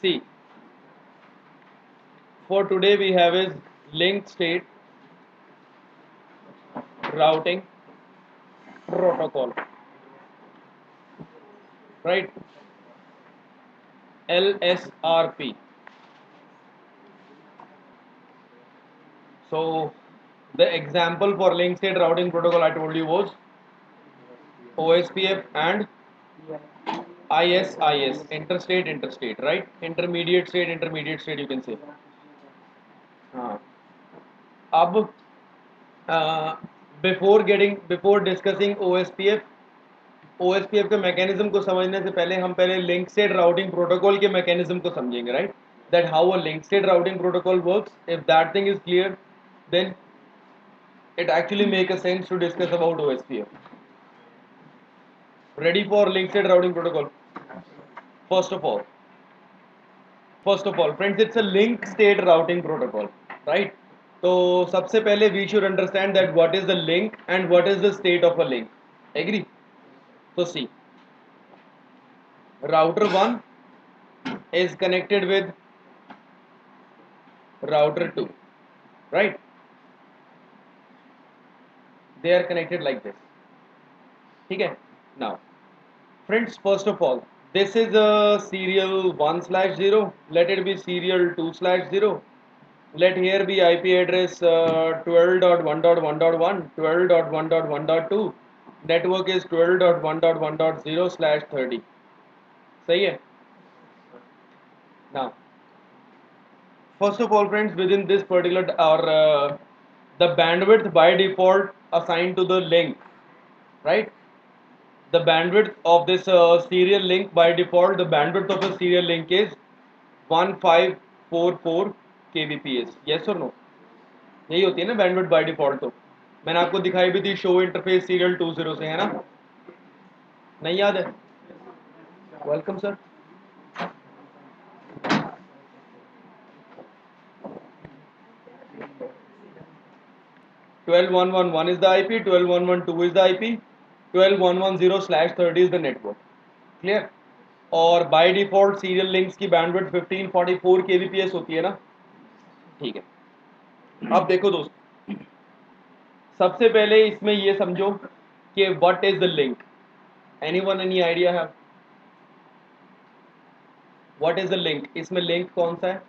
see, for today we have is link state routing protocol, right? LSRP. So the example for link state routing protocol I told you was OSPF and ISIS, interstate, right? Intermediate state, you can say. हाँ. अब before discussing OSPF के mechanism को समझने से पहले हम पहले link state routing protocol के मैकेनिज्म को समझेंगे, right? That how a link state routing protocol works. If that thing is clear, then it actually make a sense to discuss about OSPF. Ready for link state routing protocol? First of all, friends, it's a link state routing protocol, right? So सबसे पहले we should understand that what is the link and what is the state of a link. Agree? So see, router 1 is connected with router 2, right? They are connected like this. Okay. Now, friends, first of all, this is a serial 1/0. Let it be serial 2/0. Let here be IP address 12.1.1.1, 12.1.1.2. Network is 12.1.1.0/30. सही है? Now, first of all, friends, within this particular or the bandwidth by default assigned to the link, right? The bandwidth of this serial link by default, the bandwidth of a serial link is 1544 kbps. Yes or no? यही होती है ना bandwidth by default. तो मैंने आपको दिखाई भी थी शो इंटरफेस सीरियल 20 से, है ना? नहीं याद है? Welcome sir. Twelve one one one is the IP, 12112 is the IP, 12110/30 is the network. Clear? और बाय डिफॉल्ट सीरियल लिंक्स की बैंडविड्थ 1544 kbps होती है ना? ठीक है. अब देखो दोस्त, सबसे पहले इसमें ये समझो कि what is the link. Anyone any idea है व्हाट इज द लिंक? इसमें लिंक कौन सा है?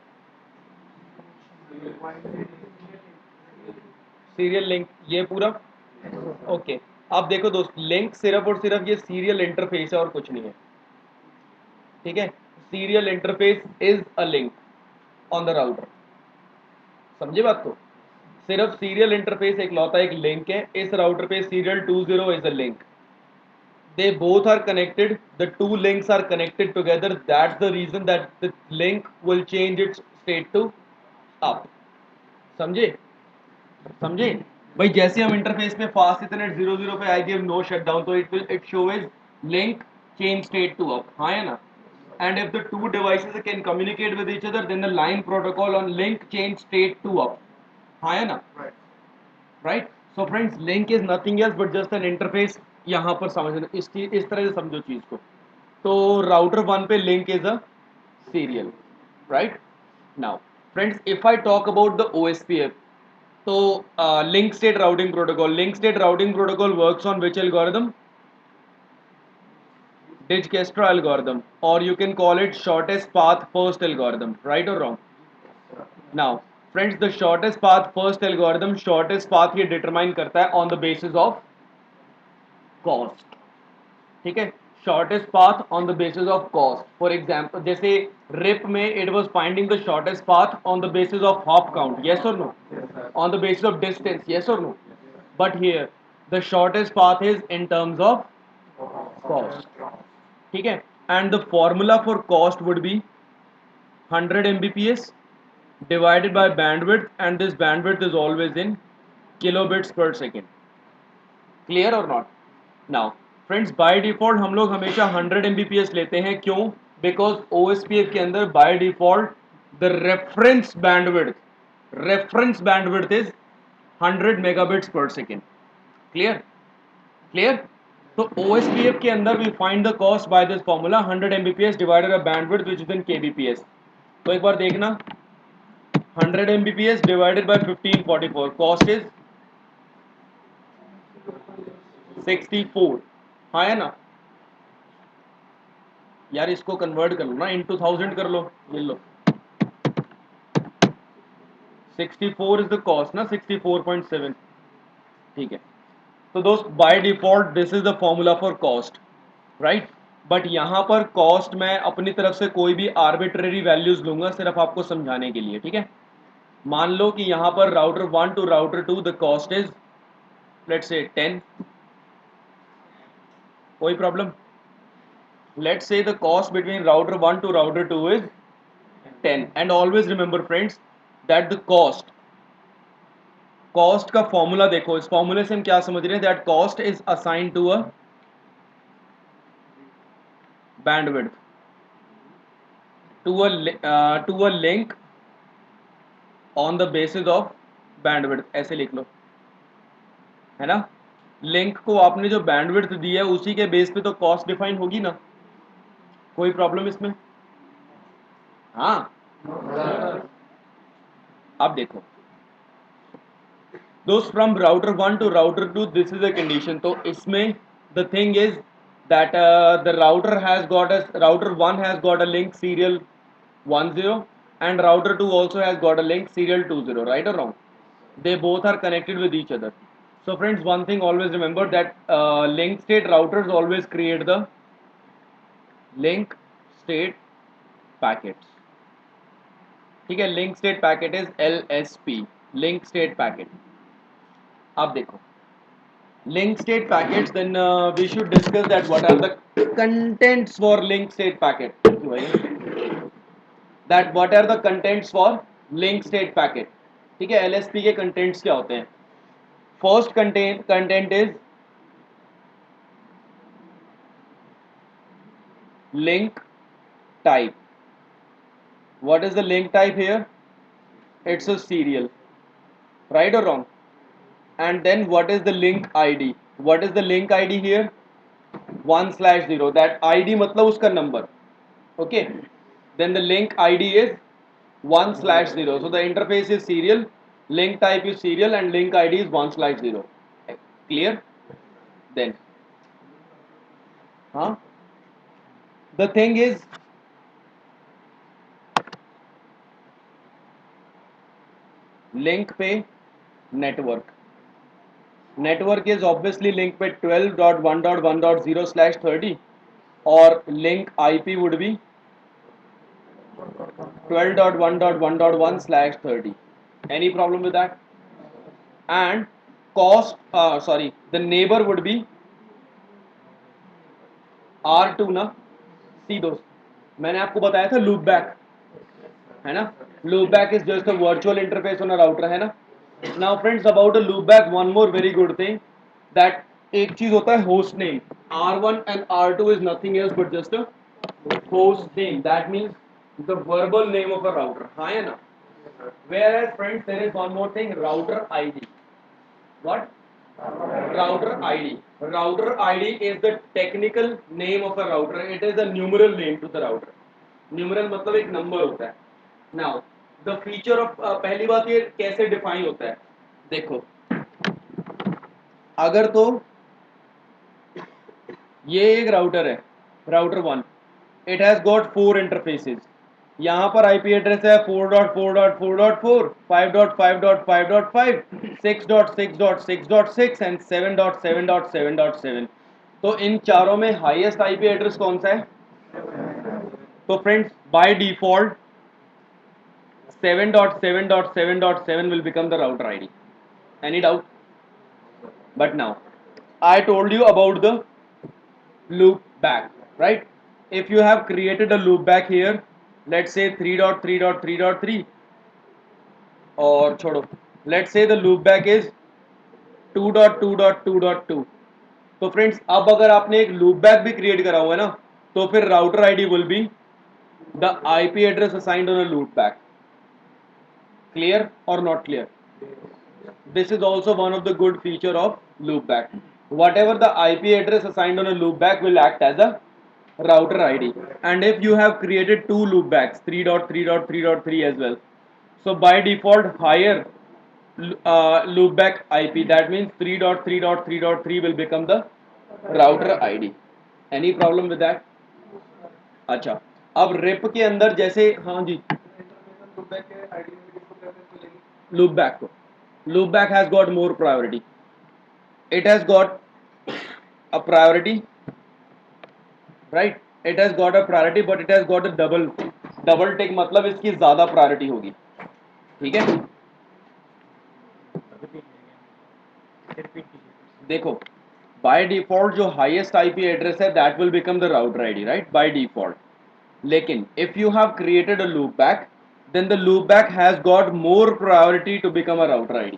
सीरियल लिंक, ये पूरा ओके. अब देखो दोस्त, लिंक सिर्फ और सिर्फ ये सीरियल इंटरफेस है और कुछ नहीं है. ठीक है? Serial interface is a link on the router. समझे बात को? सिर्फ सीरियल इंटरफेस एक लौता एक लिंक है इस राउटर पे. Serial 20 is a link. They both are connected. The two links are connected together. That's the reason that the link will change its state to up. समझे? समझे भाई? जैसे हम इंटरफेस पे फास्ट इथरनेट 00 पे आई गिव नो शटडाउन, तो it show is link change state to up. हाँ है ना? And if the two devices can communicate with each other, then the line protocol on link change state to up. हाँ है ना? Right? So friends, link is nothing else but just an interface. यहाँ पर समझना, इस तरह से समझो चीज को. तो राउटर 1 पे link is a serial, right? Now friends, if I talk about the OSPF, तो link state routing protocol works on which algorithm? Dijkstrata algorithm, or you can call it shortest path first algorithm, right or wrong? Now friends, the shortest path first algorithm, shortest path ये determine करता है on the basis of cost. ठीक है? shortest path on the basis of cost. For example, जैसे RIP में it was finding the shortest path on the basis of hop count, yes or no? On the basis of distance, yes or no? But here the shortest path is in terms of cost. ठीक है? And the formula for cost would be 100 Mbps divided by bandwidth, and this bandwidth is always in kilobits per second. Clear or not? Now friends, by default हम लोग हमेशा 100 Mbps लेते हैं. क्यों? Because OSPF के अंदर by default the reference bandwidth is 100 megabits per second. Clear? Clear? So OSPF के अंदर we find the cost by this formula 100 Mbps divided by bandwidth which is in kbps. तो एक बार देखना 100 Mbps divided by 1544 cost is 64। हाँ है ना यार, इसको कन्वर्ट कर लो ना, इंटू 1000 कर लो, ये लो 64 इज द कॉस्ट ना, 64.7। ठीक है, तो दोस्त by default this is the formula for cost, right. But यहाँ पर कॉस्ट मैं अपनी तरफ से कोई भी आर्बिट्रेरी वैल्यूज लूंगा सिर्फ आपको समझाने के लिए, ठीक है। मान लो कि यहाँ पर router 1 to router 2 the cost is let's say 10, कोई problem. Let's say the cost between router 1 to router 2 is 10, and always remember friends that the cost का फॉर्मूला देखो, इस फॉर्मूले से हम क्या समझ रहे हैं, that cost is assigned to a bandwidth, to a link on the basis of bandwidth, ऐसे लिख लो, है ना। लिंक को आपने जो बैंडविड्थ दी है उसी के बेस पे तो कॉस्ट डिफाइन होगी ना, कोई प्रॉब्लम इसमें। हाँ अब देखो दोस्त, from router 1 to router 2 this is a condition, तो इसमें the thing is that the router 1 has got a link serial 10 and router 2 also has got a link serial 20, right or wrong? They both are connected with each other. So friends, one thing always remember that link state routers always create the link state packets, ठीक है। Link state packet is LSP, link state packet. अब देखो link state packets, then we should discuss that what are the contents for link state packet, that what are the contents for link state packet, ठीक है। LSP के contents क्या होते हैं? First content is link type. What is the link type here? It's a serial, right or wrong? And then what is the link ID? What is the link ID here? 1/0, that ID मतलब उसका number, okay। Then the link ID is 1/0, so the interface is serial, link type is serial, and link ID is 1/0, clear? Then huh, the thing is link पे network, network is obviously link पे 12.1.1.0/30, और link IP would be 12.1.1.1/30. Any problem with that? And the neighbor would be R2 ना। सी दोस्त, मैंने आपको बताया था loop back, है ना। Loop back is just a virtual interface on a router, है ना। Now friends, about a loop back, one more very good thing, that एक चीज होता है host name. R1 and R2 is nothing else but just a host name, that means the verbal name of a router, हाँ है ना। Whereas friends, there is one more thing, router ID. What? Router ID. Router ID is the technical name of a router. It is a numeral name to the router. Numeral मतलब एक number होता है। Now the feature of पहली बात ये कैसे define होता है, देखो अगर तो ये एक राउटर है, router 1, it has got 4 interfaces. यहाँ पर आईपी एड्रेस है 4.4.4.4, 5.5.5.5, 6.6.6.6 एंड 7.7.7.7। तो इन चारों में हाईएस्ट आईपी एड्रेस कौन सा है? तो friends by default 7.7.7.7 will become the router ID. Any doubt? But now I told you about the loop back, right? If you have created a loop back here, let's say 3.3.3.3, or छोड़ो, let's say the loop back is 2.2.2.2। तो friends अब अगर आपने एक loop back भी create करा हुआ है ना, तो फिर router ID will be the IP address assigned on a loop back. Clear और not clear? This is also one of the good feature of loopback. Whatever the IP address assigned on a loopback will act as a router ID. And if you have created two loopbacks, 3.3.3.3 as well, so by default higher loopback IP, that means 3.3.3.3 will become the router ID. Any problem with that? अच्छा, अब rib के अंदर जैसे, हाँ जी, loopback को, loopback has got more priority. It has got a priority, right? It has got a priority, but it has got a double टिक, मतलब इसकी ज्यादा प्रायोरिटी होगी. ठीक है, देखो बाय डिफॉल्ट जो हाईएस्ट आईपी एड्रेस है that will become the router ID, right, by default. लेकिन if you have created a loop back, then the loop back has got more priority to become a router ID.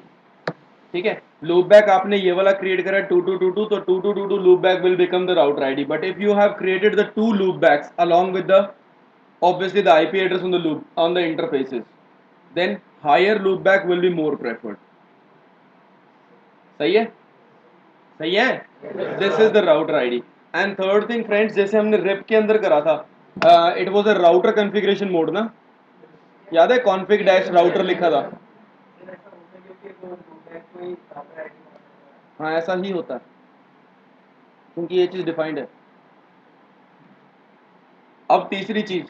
ठीक है, loop back आपने ये वाला create करा 2222, तो 2222 loop back will become the router ID. But if you have created the two loop backs along with the obviously the IP address on the loop on the interfaces, then higher loopback will be more preferred. सही है, सही है. This is the router ID. And third thing friends, जैसे हमने rib के अंदर करा था, it was a router configuration mode ना, याद है, कॉन्फ़िग डैश राउटर लिखा था. हाँ ऐसा ही होता है क्योंकि ये चीज डिफाइंड है. अब तीसरी चीज,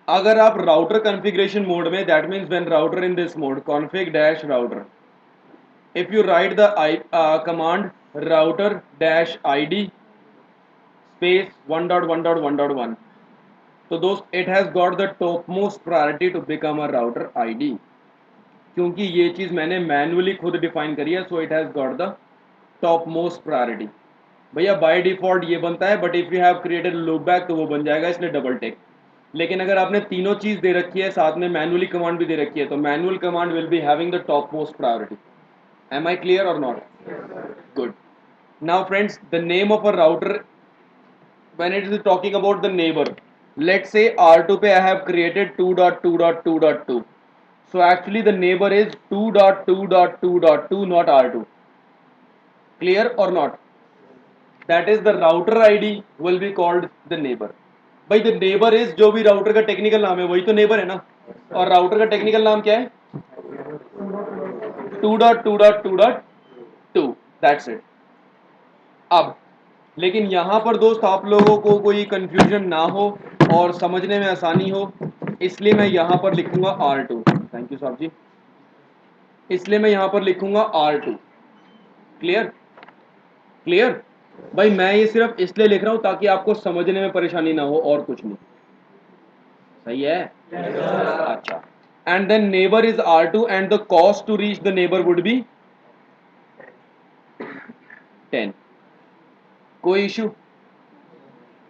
अगर आप राउटर कॉन्फ़िगरेशन मोड में, that means when router in this mode config dash router, if you write the command router dash id space 1.1.1.1, तो दोस्त it has got the topmost priority to become a router id, क्योंकि ये चीज़ मैंने manually खुद define करी है, so it has got the top most priority. भैया by default ये बनता है, but if you have created loop back तो वो बन जाएगा, इसलिए डबल टेक. लेकिन अगर आपने तीनों चीज़ दे रखी है, साथ में मैनुअली कमांड भी दे रखी है, तो manual command will be having the top most priority. Am I clear or not? Good. Now friends, the name of a router, when it is talking about the neighbor, let's say R2 पे I have created 2.2.2.2. So actually the neighbor is 2.2.2.2, not R2. Clear or not? That is the router ID will be called the neighbor. भाई the neighbor is जो भी router का technical नाम है वही तो neighbour है ना, और राउटर का टेक्निकल नाम क्या है? 2.2.2.2. That's it. अब लेकिन यहाँ पर दोस्त आप लोगों को कोई कंफ्यूजन ना हो और समझने में आसानी हो, इसलिए मैं यहाँ पर लिखूंगा R2. थैंक यू साहब जी. इसलिए मैं यहाँ पर लिखूंगा R2. Clear, clear. भाई मैं ये सिर्फ इसलिए लिख रहा हूँ ताकि आपको समझने में परेशानी ना हो, और कुछ नहीं. सही है? अच्छा. And then neighbour is R2 and the cost to reach the neighbour would be 10. कोई इशू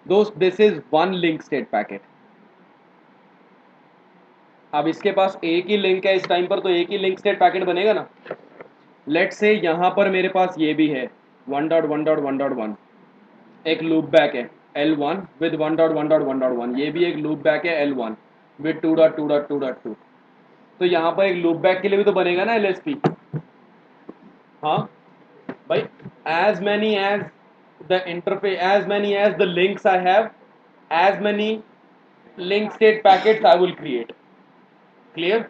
दोस्त? This is one link state packet. अब इसके पास एक ही लिंक है इस टाइम पर, तो एक ही लिंक स्टेट पैकेट बनेगा ना. लेट्स से यहाँ पर मेरे पास ये भी है 1.1.1.1, एक लूप बैक है L1 विद 1.1.1.1, ये भी एक लूप बैक है L1 विद 2.2.2.2. तो यहाँ पर एक लूप बैक के लिए भी तो बनेगा ना LSP. हाँ भाई, as many as the interface, as many as the links I have, as many link state packets I will create. Clear?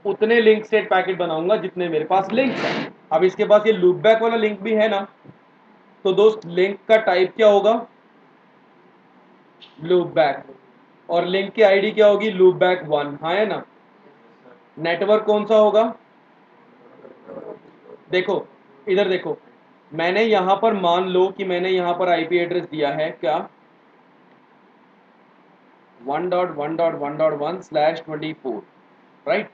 उतने लिंक स्टेट पैकेट बनाऊंगा जितने मेरे पास लिंक्स हैं. अब इसके पास ये लूप बैक वाला लिंक भी है ना, तो दोस्त लिंक का टाइप क्या होगा? Loop back. और लिंक की आईडी क्या होगी? Loop back 1. हाँ है ना. नेटवर्क कौन सा होगा? देखो इधर देखो, मैंने यहां पर मान लो कि मैंने यहां पर आईपी एड्रेस दिया है क्या? 1.1.1.1/24, right.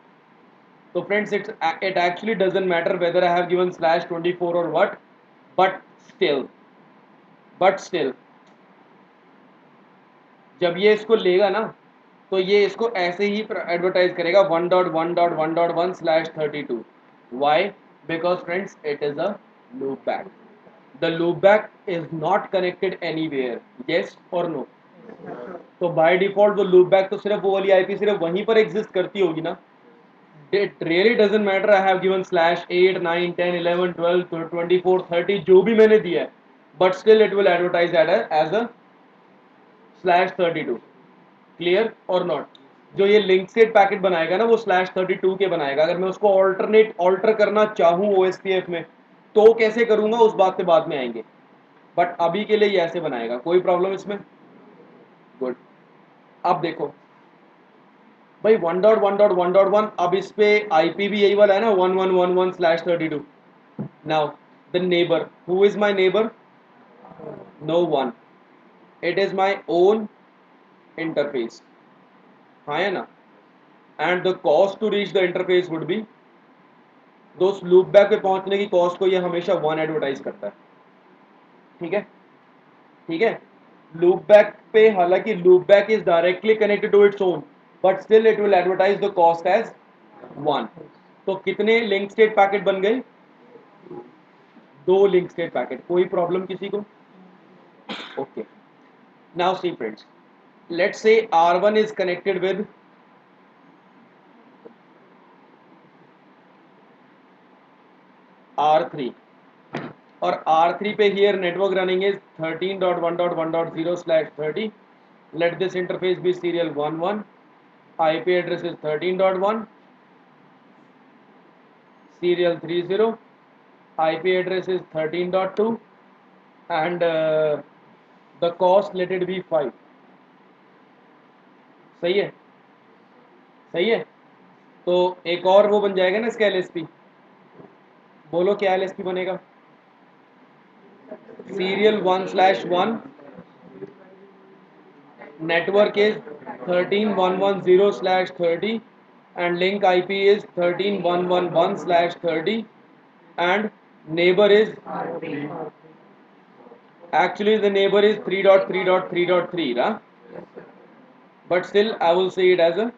So friends, it actually doesn't matter whether I have given /24 or what, but still, जब ये इसको लेगा ना, तो ये इसको ऐसे ही एडवर्टाइज करेगा 1.1.1.1/32. Why? Because friends, it is a loop back. The loop back is not connected anywhere. Yes or no? तो बाय डिफॉल्ट वो लूप बैक तो सिर्फ वो वाली आईपी सिर्फ वहीं पर एग्जिस्ट करती होगी ना. It really doesn't matter I have given /8, 9, 10, 11, 12, 24, 30 जो भी मैंने दिया है, but still it will advertise that as a /32। Clear और नॉट? जो ये लिंक स्टेट पैकेट बनाएगा ना वो /32 के बनाएगा। अगर मैं उसको ऑल्टर करना चाहूँ OSPF में तो कैसे करूंगा उस बात पे बाद में आएंगे, बट अभी के लिए ये ऐसे बनाएगा। कोई प्रॉब्लम इसमें? गुड। अब देखो भाई 1.1.1.1, अब इस पे IP भी यही वाला है ना 1111/32। Now the neighbour, who is my neighbour? No one, it is my own interface, हाँ है ना? And the cost to reach the interface would be, दोस्त लूप बैक पे पहुंचने की कॉस्ट को ये हमेशा 1 एडवर्टाइज करता है। ठीक है, ठीक है। लूप बैक पे हालांकि loop back is directly connected to its own, but still it will advertise the cost as 1। तो कितने लिंक स्टेट पैकेट बन गए? 2 लिंक स्टेट पैकेट। कोई प्रॉब्लम किसी को? Okay. Now see friends, let's say R1 is connected with R3 और R3 पे here network running is 13.1.1.0/30. Let this interface be serial 11. IP address is 13.1, serial 30. IP address is 13.2 and the cost let it be 5. सही है? सही है। तो एक और वो बन जाएगा ना इसका LSP। बोलो क्या LSP बनेगा? serial 1/1, network is 13.110/30 and link IP is 13.111/30 and neighbor is, actually the neighbor is 3.3.3.3, huh? But still I will say it as a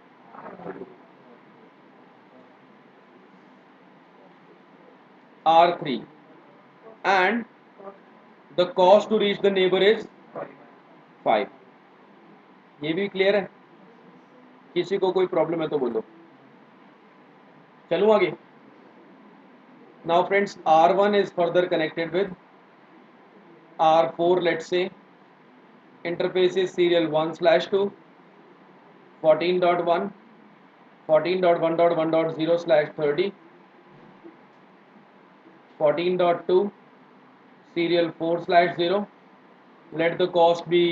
R3 and the cost to reach the neighbor is 5। ये भी clear है? किसी को कोई problem है तो बोलो। चलूं आगे? Now friends, R1 is further connected with R4, let's say interface is serial 1/2, 14.1, 14.1.1.0/30, 14.2, serial 4/0. Let the cost be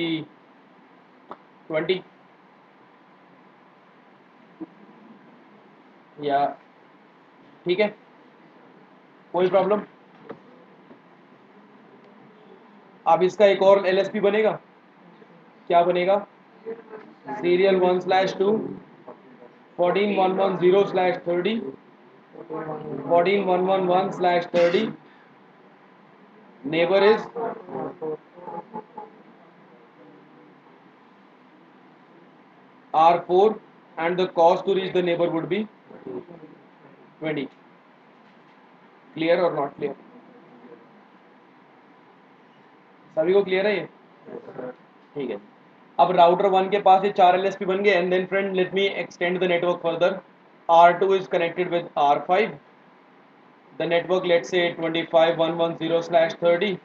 20 या ठीक है? कोई प्रॉब्लम? अब इसका एक और LSP बनेगा। क्या बनेगा? serial 1/2, 14.110/30, 14.111/30. Neighbor is R4 and the cost to reach the neighbor would be 20। Clear और नॉट क्लियर? सभी को क्लियर है ये? ठीक है। अब राउटर 1 के पास ये 4 LSP बन गए and then friend let me extend the network further. R2 is connected with R5. The network, let's say 25.110/30.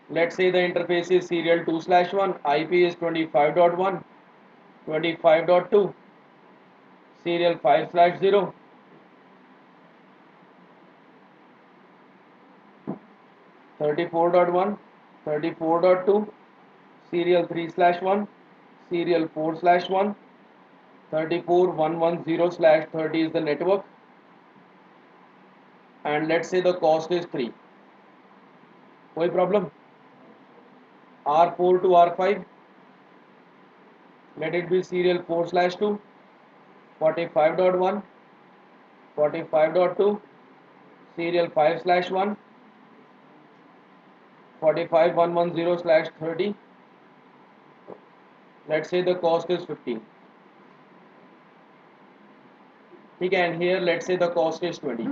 Let's say the interface is serial 2/1. IP is 25.1, 25.2, serial 5/0, 34.1, 34.2, serial 3/1, serial 4/1, 34.110/30 is the network, and let's say the cost is 3। कोई problem? R4 to R5, let it be serial 4/2, 45.1, 45.2, serial 5/1, 45.110/30. Let's say the cost is 15। ठीक है, and here let's say the cost is 20।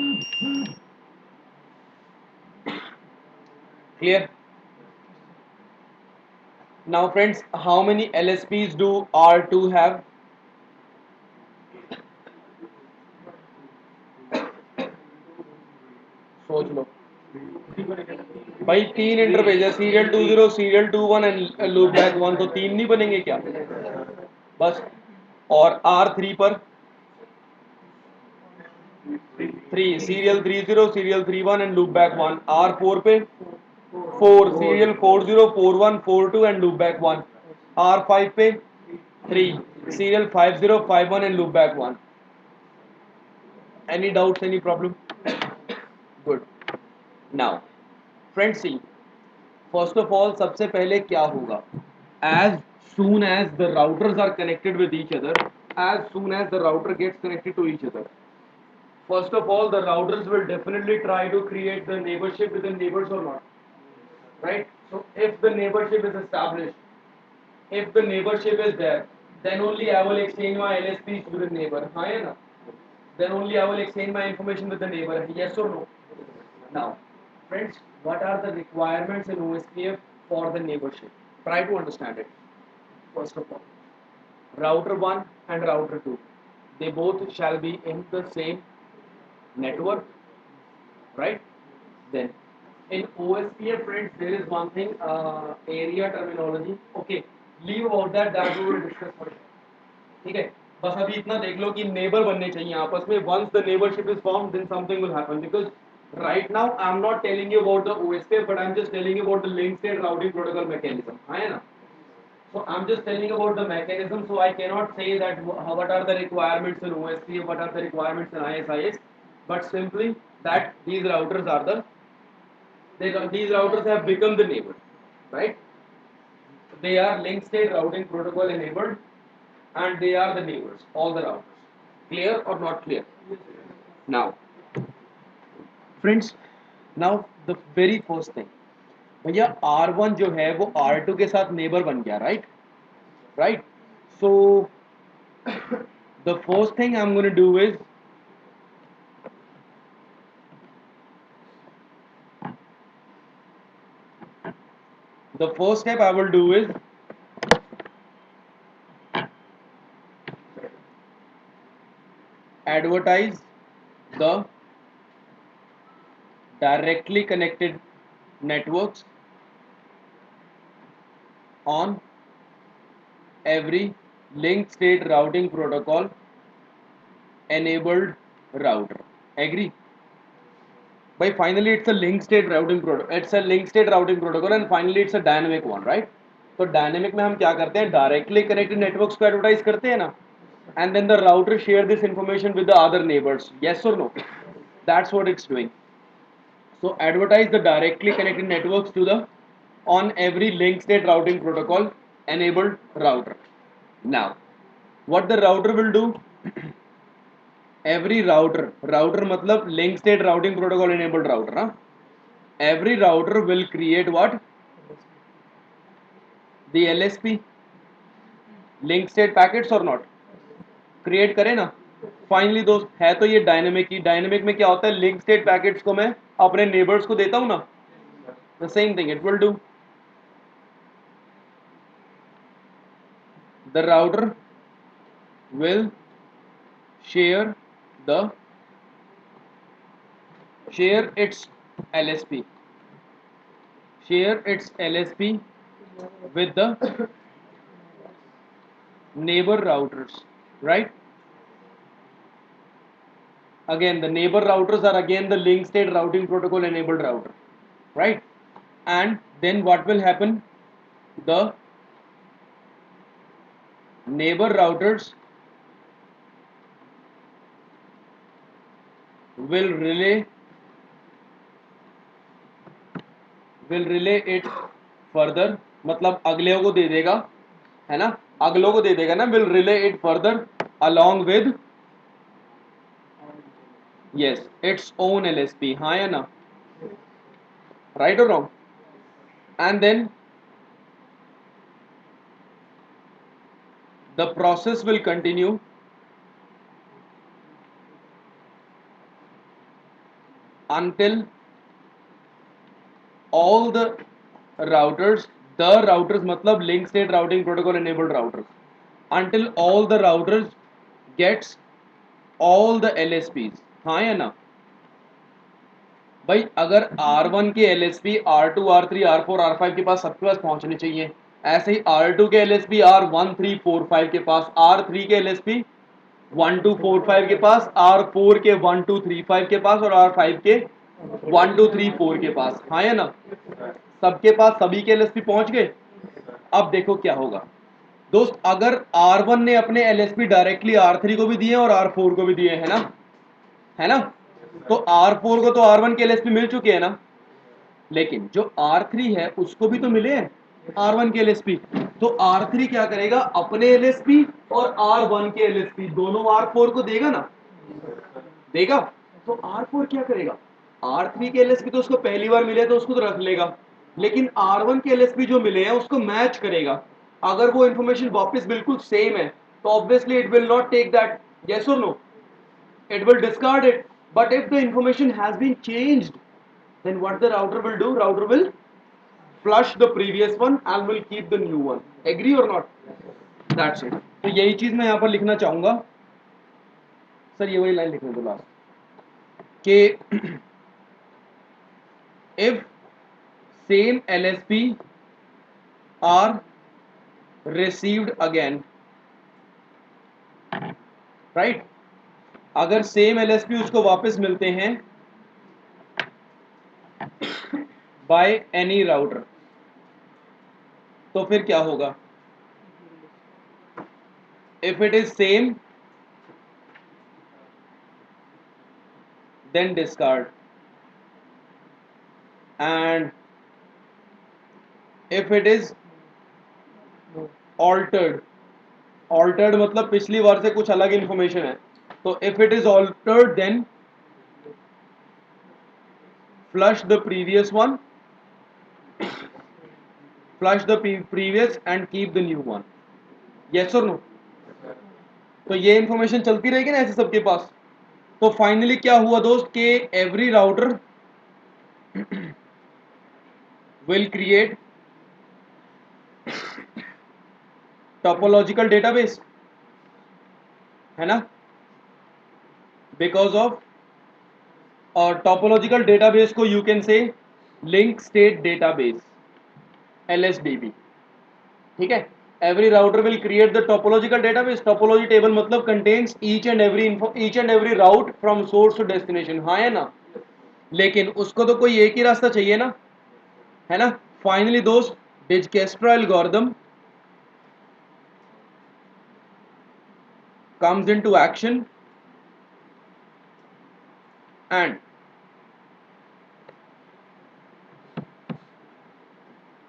Clear? Now friends, how many LSPs do R2 have? सोच लो भाई, भाई 3 interface है, serial 20, serial 21 and loop back 1, तो 3 नहीं बनेंगे क्या बस। और R3 पर 3, serial 30, serial 31 and loop back 1। R4 पे 4, serial 40, 41, 42 and loop back 1। R5 पे 3, serial 50, 51 and loop back 1। Any doubts, any problem? Good. Now, friends, see. First of all, सबसे पहले क्या होगा? As soon as the routers are connected with each other, as soon as the router gets connected to each other, first of all, the routers will definitely try to create the neighborship within neighbors or not, right? So, if the neighborship is established, if the neighborship is there, then only I will exchange my LSPs with the neighbor. हाँ है ना? Then only I will exchange my information with the neighbor. Yes or no? Now, friends, what are the requirements in OSPF for the neighborship? Try to understand it. First of all, router 1 and router 2, they both shall be in the same network, right? Then, in OSPF, friends, there is one thing, area terminology. Okay, leave about that. That we will discuss further. ठीक है, बस अभी इतना देख लो कि neighbour बनने चाहिए आपस में। Once the neighborship is form then something will happen, because right now I am not telling you about the OSP but I am just telling you about the link state routing protocol mechanism, है ना? So I'm just telling about the mechanism, so I cannot say that what are the requirements in OSPF, what are the requirements in ISIS, but simply that these routers have become the neighbor, right? They are link state routing protocol enabled, and they are the neighbors, all the routers. Clear or not clear? Now, friends, now the very first thing, भैया R1 जो है वो R2 के साथ neighbour बन गया, right? Right? So the first thing I'm going to do is the first step I will do is advertise the directly connected networks on every link state routing protocol enabled router. Agree? By finally it's a link state routing protocol. It's a link state routing protocol and finally it's a dynamic one, right? तो dynamic में हम क्या करते हैं, directly connected networks को advertise करते हैं ना, and then the router share this information with the other neighbors. Yes or no? That's what it's doing. So advertise the directly connected networks to the on every link state routing protocol enabled router. Now, what the router will do? Every router मतलब link state routing protocol enabled router, huh? Every router will create what? The LSP, link state packets or not? Create करें ना। Finally दोस्त है तो ये dynamic ही, dynamic में क्या होता है, लिंक स्टेट पैकेट्स को मैं अपने नेबर्स को देता हूं ना, the same thing it will do. The router will share the share its LSP with the neighbor routers, right? Again, the neighbor routers are again the link state routing protocol enabled router, right? And then what will happen? The neighbor routers will relay it further, मतलब अगले को दे देगा, है ना, अगलों को दे देगा ना, will relay it further along with yes its own LSP, हाँ या ना, right or wrong? And then the process will continue until all the routers मतलब link state routing protocol enabled routers, until all the routers gets all the LSPs, हाँ या ना? भाई अगर R1 के LSP R2 R3 R4 R5 के पास सबके पास पहुंचने चाहिए, ऐसे ही R2 के LSP R1 3 4 5 के पास, R3 के LSP 1 2 4 5 के पास, R4 के 1 2 3 5 के पास और R5 के 1 2 3 4 के पास, हाँ या ना? सबके पास सभी के LSP पहुंच गए। अब देखो क्या होगा दोस्त, अगर R1 ने अपने LSP डायरेक्टली R3 को भी दिए और R4 को भी दिए, है ना, है ना? तो R4 को तो R1 के LSP मिल चुके हैं ना, लेकिन जो R3 है उसको भी तो मिले हैं R1 के LSP। तो R3 क्या करेगा, अपने LSP और R1 के LSP दोनों R4 को देगा ना, देगा। तो R4 क्या करेगा, R3 के LSP तो उसको पहली बार मिले तो उसको तो रख लेगा, लेकिन R1 के LSP जो मिले हैं उसको मैच करेगा। अगर वो इंफॉर्मेशन वापस बिल्कुल सेम है तो obviously it will not take that, yes or no, it will discard it. But if the information has been changed, then what the router will do, router will flush the previous one and will keep the new one. Agree or not? That's it. तो यही चीज मैं यहाँ पर लिखना चाहूंगा sir, ये वही लाइन लिखने दो लास्ट कि if same LSP are received again, right? अगर सेम LSP उसको वापस मिलते हैं बाय एनी राउटर, तो फिर क्या होगा, if it is same then discard, and if it is altered, altered मतलब पिछली बार से कुछ अलग इंफॉर्मेशन है, तो if it is altered then flush the previous one, flush the previous and keep the new one. Yes or no? तो ये information चलती रहेगी ना ऐसे सबके पास। तो फाइनली क्या हुआ दोस्त कि every router will create topological database, है ना, because of topological database को you can say link state database, LSDB, ठीक है। every router will create the topological database, topology table मतलब contains each and every route from source to destination, हाँ या ना? लेकिन उसको तो कोई एक ही रास्ता चाहिए ना, है ना। फाइनली दोस्त Dijkstra's algorithm comes into action and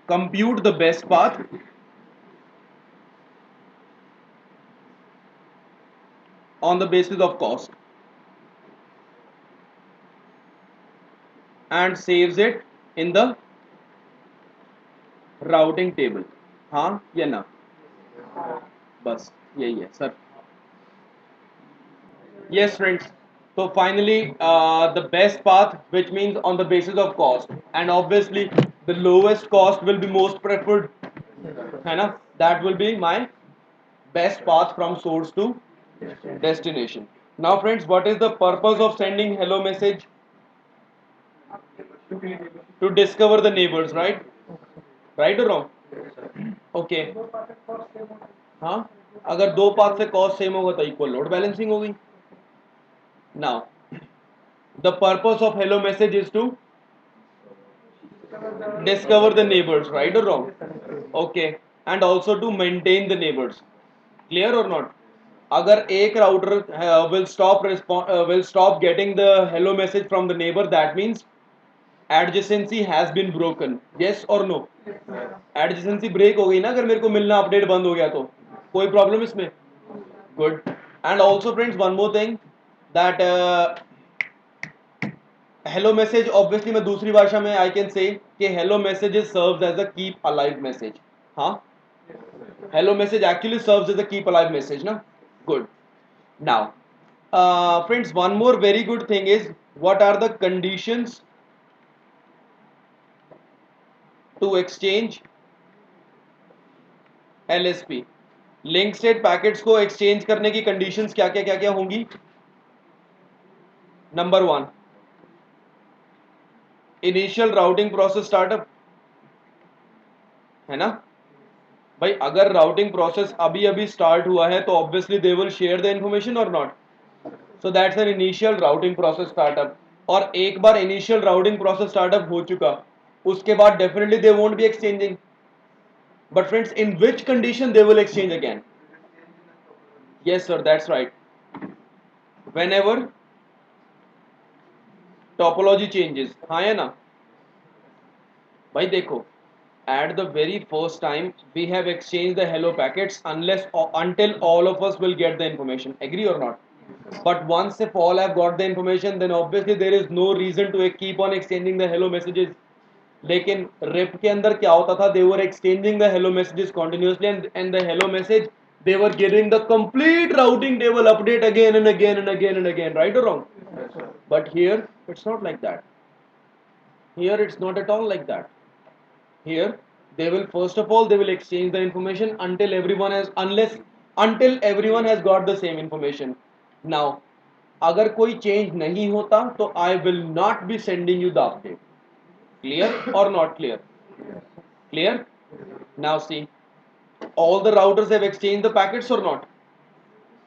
compute the best path on the basis of cost and saves it in the routing table, हाँ या ना? बस यही है sir. Yes friends, so finally the best path, which means on the basis of cost, and obviously the lowest cost will be most preferred, है ना, that will be my best path from source to destination. Now friends, what is the purpose of sending hello message? To discover the neighbors, right or wrong? Okay, हाँ, अगर दो path से cost same होगा तो equal load balancing होगी। Now the purpose of hello message is to discover the neighbors, right or wrong? Okay, and also to maintain the neighbors, clear or not? अगर एक router will stop getting the hello message from the neighbor, that means adjacency has been broken, yes or no? adjacency break हो गई ना, अगर मेरे को मिलना update बंद हो गया तो कोई प्रॉब्लम इसमें? Good. And also friends one more thing that hello message, obviously मैं दूसरी भाषा में आई कैन से कि hello message serves as a keep alive message, हाँ, hello message actually serves as a keep alive message ना। Good. Now friends one more very good thing is what are the conditions to exchange LSP, link state packets को exchange करने की conditions क्या क्या होंगी? Number one, initial routing process startup है ना भाई। अगर राउटिंग प्रोसेस अभी अभी स्टार्ट हुआ है तो obviously they will share the information or not. So that's an initial routing process startup. और एक बार इनिशियल राउटिंग प्रोसेस स्टार्टअप हो चुका, उसके बाद definitely they won't be exchanging. But friends, in which condition they will exchange again? Yes sir, that's right. whenever topology changes, हाँ या ना भाई? देखो, at the very first time we have exchanged the hello packets unless until all of us will get the information, agree or not? But once if all have got the information, then obviously there is no reason to keep on exchanging the hello messages. लेकिन rib के अंदर क्या होता था? they were exchanging the hello messages continuously, and the hello message, they were giving the complete routing table update again and again and again and again, right or wrong? But here it's not like that. Here it's not at all like that. Here they will, first of all, they will exchange the information until everyone has, until everyone has got the same information. Now अगर कोई change नहीं होता तो I will not be sending you the update. Clear or not clear? Clear? Now see, all the routers have exchanged the packets or not?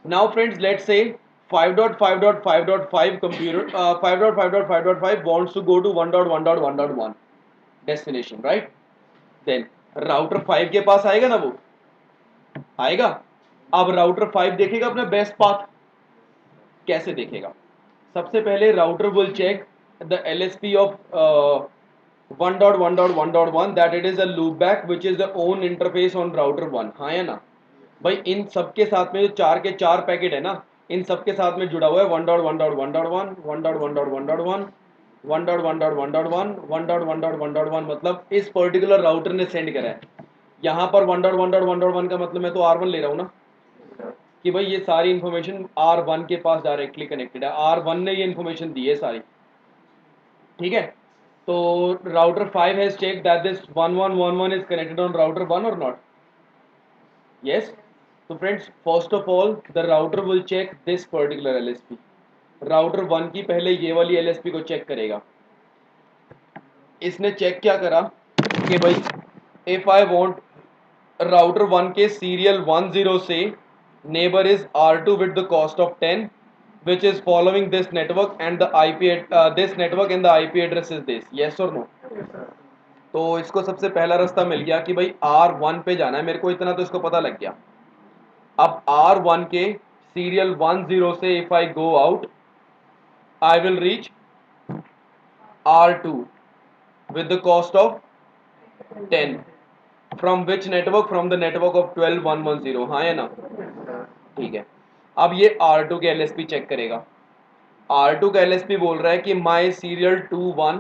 Now friends, let's say 5.5.5.5 computer, 5.5.5.5 wants to go to 1.1.1.1 destination, right? Then router 5 के पास आएगा ना, वो आएगा। अब router 5 देखेगा अपना best path, कैसे देखेगा? सबसे पहले router will check the LSP of 1.1.1.1 that it is a loop back which is the own interface on router 1, हाँ या ना भाई? इन सबके साथ में जो चार के चार पैकेट है ना, इन सबके साथ में जुड़ा हुआ है 1.1.1.1 1.1.1.1 1.1.1.1 1.1.1.1, मतलब इस पर्टिकुलर राउटर ने सेंड करा है। यहाँ पर 1.1.1.1 का मतलब मैं तो R1 ले रहा हूँ ना, कि भाई ये सारी इन्फॉर्मेशन R1 के पास डायरेक्टली कनेक्टेड है, R1 ने ये इन्फॉर्मेशन दी है सारी, ठीक है? तो router 5 has check that this 1111 is connected on router 1 or not? Yes. So friends, first of all, the router will check this particular LSP. Router 1 की पहले ये वाली LSP को चेक करेगा। इसने चेक क्या करा कि भाई इफ आई वांट राउटर 1 के सीरियल 10 से neighbour is R2 with the cost of 10 which is following this network and the IP this network and the IP address is this, yes or no? तो इसको सबसे पहला रास्ता मिल गया कि भाई R1 पे जाना है मेरे को, इतना तो इसको पता लग गया। अब R1 के सीरियल 10 से if I go out, I will reach R2 with the cost of 10 from which network? From the network of 12110, हाँ या ना? ठीक है। अब ये R2 के LSP चेक करेगा। R2 का LSP बोल रहा है कि माई serial 21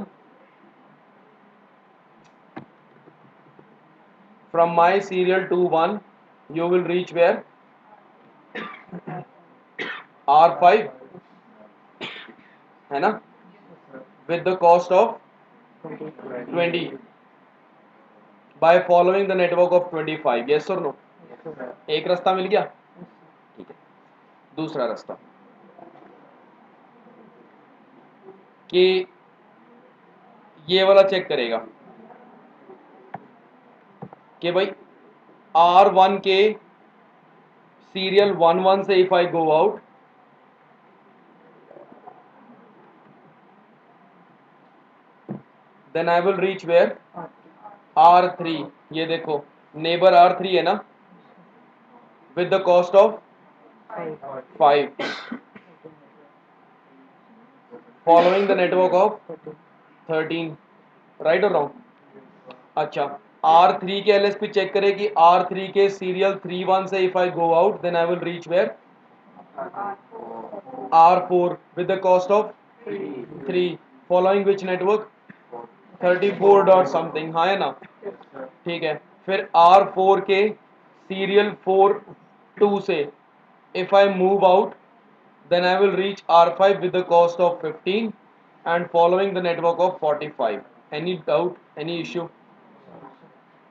from my serial 21 you will reach where? R5 है ना, with the cost of 20 by following the network of 25, yes or no? एक रास्ता मिल गया, ठीक है। दूसरा रास्ता कि ये वाला चेक करेगा कि भाई R1 के सीरियल 11 से if I go out, then I will reach where? R3। ये देखो नेबर R3 है ना, with the cost of 5 following the network of 13, right or wrong? अच्छा, R3 के LSP चेक करे कि R3 के सीरियल 31 से if I go out, then I will reach where? R4 with the cost of 3 following which network? 34 dot something, हाँ है ना? ठीक है। फिर R4 के सीरियल 42 से if I move out, then I will reach R5 with the cost of 15 and following the network of 45. Any doubt? Any issue?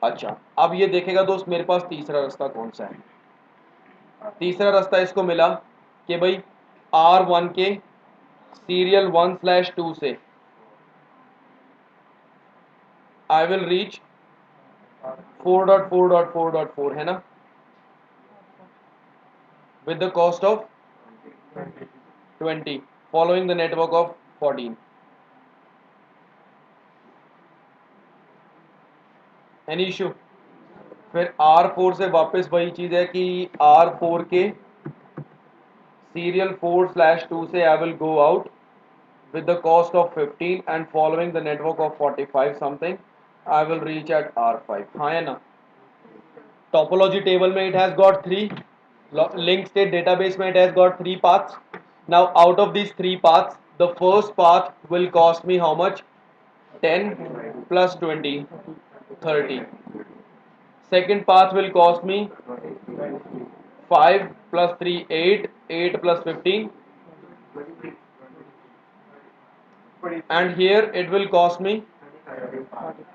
अच्छा, अब ये देखेगा दोस्त मेरे पास तीसरा रास्ता कौन सा है। तीसरा रास्ता इसको मिला कि भाई R1 के सीरियल 1/2 से आई विल रीच 4.4.4.4 है ना, with the cost of 20 following the network of 14. Any issue? फिर R4 से वापस वही चीज़ है कि R4 के serial 4/2 से I will go out with the cost of 15 and following the network of 45 something I will reach at R5. हाँ है ना? Topology table में it has got 3, link state database में it has got 3 paths. Now out of these 3 paths, the first path will cost me how much? 10 plus 20, 30. Second path will cost me 5 plus 3, 8, 8 plus 15, and here it will cost me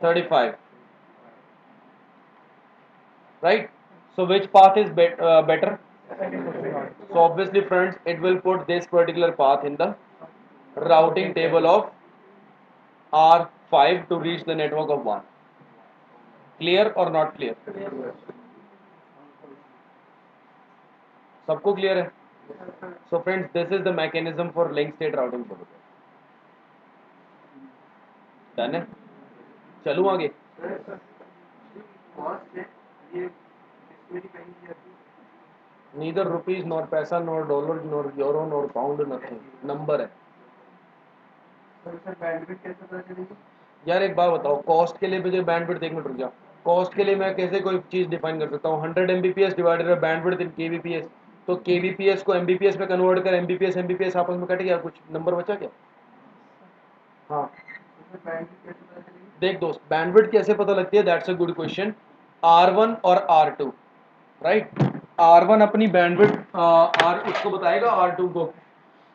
35. Right? So which path is better? So obviously friends, it will put this particular path in the routing table of R5 to reach the network of 1. Clear or not clear? सबको clear है? So friends, this is the mechanism for link state routing protocol. Done है? चलूँ आगे? Neither rupees nor पैसा nor dollar nor euro nor pound nothing. Number है. यार एक बात बताओ, कॉस्ट के लिए मुझे बैंडविड्थ एक मिनट रुक जा. कॉस्ट के लिए मैं कैसे कोई चीज़ डिफाइन कर सकता हूँ? 100 Mbps divided by bandwidth in kbps. तो kbps को mbps में कन्वर्ट कर mbps आपस में कट गया, कुछ नंबर बचा क्या? हाँ देख दोस्त, बैंडविड्थ कैसे पता लगती है? That's a good question. R1 और R2, राइट? R1 अपनी बैंडविड्थ उसको बताएगा R2 को.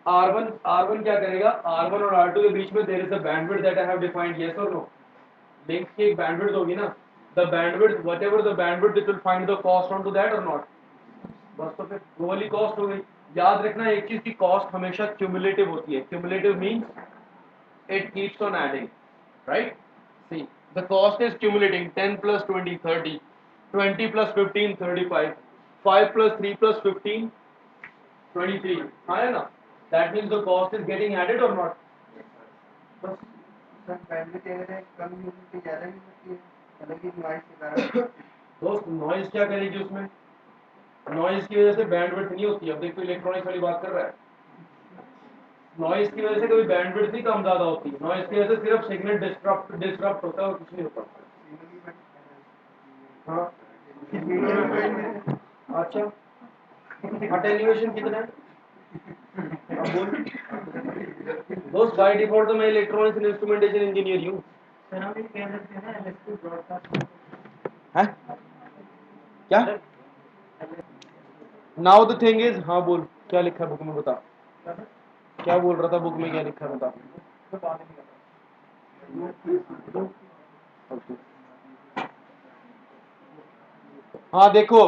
R1 क्या करेगा? R1 और R2 के बीच में there is a bandwidth that I have defined, yes or no? Link की एक बैंडविड्थ होगी ना, the bandwidth whatever the bandwidth it will find the cost on to that or not. बस तो फिर वो वाली कॉस्ट हो गई. याद रखना एक चीज की कॉस्ट हमेशा क्यूमुलेटिव होती है. Cumulative means it keeps on adding, right? See, the cost is accumulating. 10 plus 20, 30, 20 plus 15, 35, 5 plus 3 plus 15, 23. हाँ है ना? That means the cost is getting added or not? बस. दोस्त नॉइज क्या करेगी उसमें? नॉइज की वजह से बैंडविड्थ नहीं होती. अब देखो इलेक्ट्रॉनिक्स वाली बात कर रहा है. नॉइज की वजह से कभी बैंडविड्थ नहीं कम ज्यादा होती. नॉइज की वजह से सिर्फ सिग्नल डिस्टरप्ट होता है और कुछ नहीं होता. हाँ अच्छा, अटेन्यूएशन कितना है? अब बोल दोस्त. बाय डिफॉल्ट तो मैं इलेक्ट्रॉनिक्स एंड इंस्ट्रूमेंटेशन इंजीनियर हूँ. है क्या? नाउ द थिंग इज, हाँ बोल क्या लिखा है बुक में, बता. क्या बोल रहा था बुक में, क्या लिखा है बता. हाँ देखो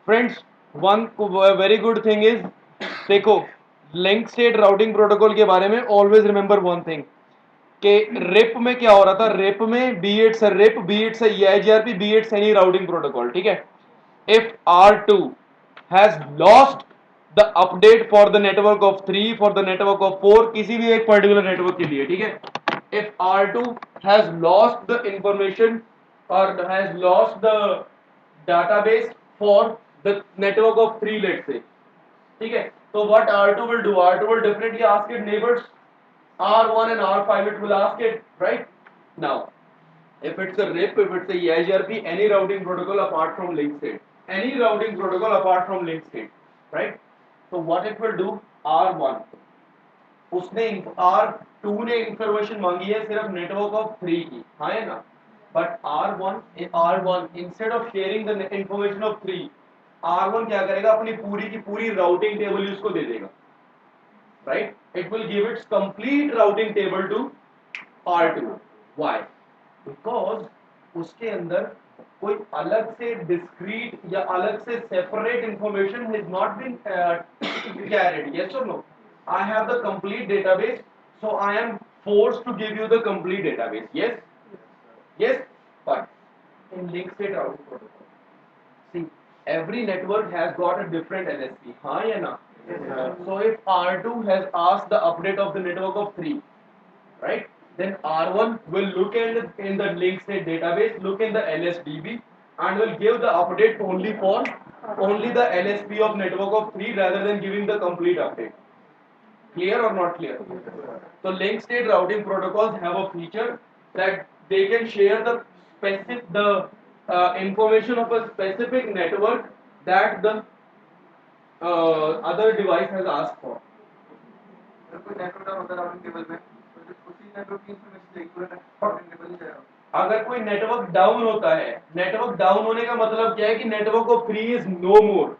friends, one very good thing is, देखो लिंक स्टेट राउटिंग प्रोटोकॉल के बारे में ऑलवेज रिमेंबर वन थिंग, कि रिप में क्या हो रहा था? रिप में be it's a RIP, be it's a EIGRP, be it's any routing protocol, ठीक है? If R2 has lost the update for the network of 3, for the network of 4, किसी भी एक पर्टिकुलर नेटवर्क के लिए, ठीक है? If R2 has lost the information or has lost the database for the network of 3, let's say, ठीक है? तो what R2 will do? R2 will definitely ask its neighbors R1 and R5, it will ask it, right? Now if it's a RIP, if it's a EIGRP, any routing protocol apart from link state, any routing protocol apart from link state, right? So what it will do? R1 उसने R2 ने information मांगी है सिर्फ network of 3 की, हाँ है ना? But R1 instead of sharing the information of 3, R1 क्या करेगा? अपनी पूरी की पूरी राउटिंग टेबल उसको दे देगा, right? It will give its complete routing table to R2. Why? Because उसके अंदर कोई अलग से डिस्क्रीट या अलग से separate information has not been carried, yes or no? I have the complete database, so I am forced to give you the complete database, yes? Yes, but in link state routing protocol, see, every network has got a different LSP. हाँ या ना? So if R2 has asked the update of the network of 3, right? Then R1 will look in the link state database, look in the LSDB, and will give the update only for only the LSP of network of 3 rather than giving the complete update. Clear or not clear? So link state routing protocols have a feature that they can share the specific information of a specific network that the other device has asked for. अगर कोई network down होता है, network down होने का मतलब क्या है कि network of 3 is no more.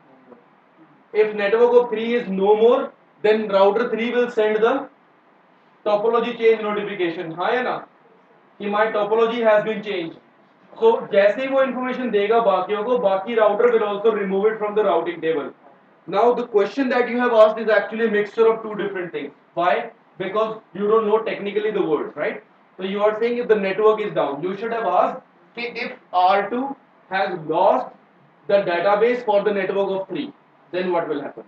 If network of 3 is no more, then router 3 will send the topology change notification. हाँ या ना कि my topology has been changed. So जैसे ही वो information देगा बाकियों को, बाकी router will also remove it from the routing table. Now the question that you have asked is actually a mixture of two different things. Why? Because you don't know technically the words, right? So you are saying if the network is down, you should have asked if R2 has lost the database for the network of 3, then what will happen?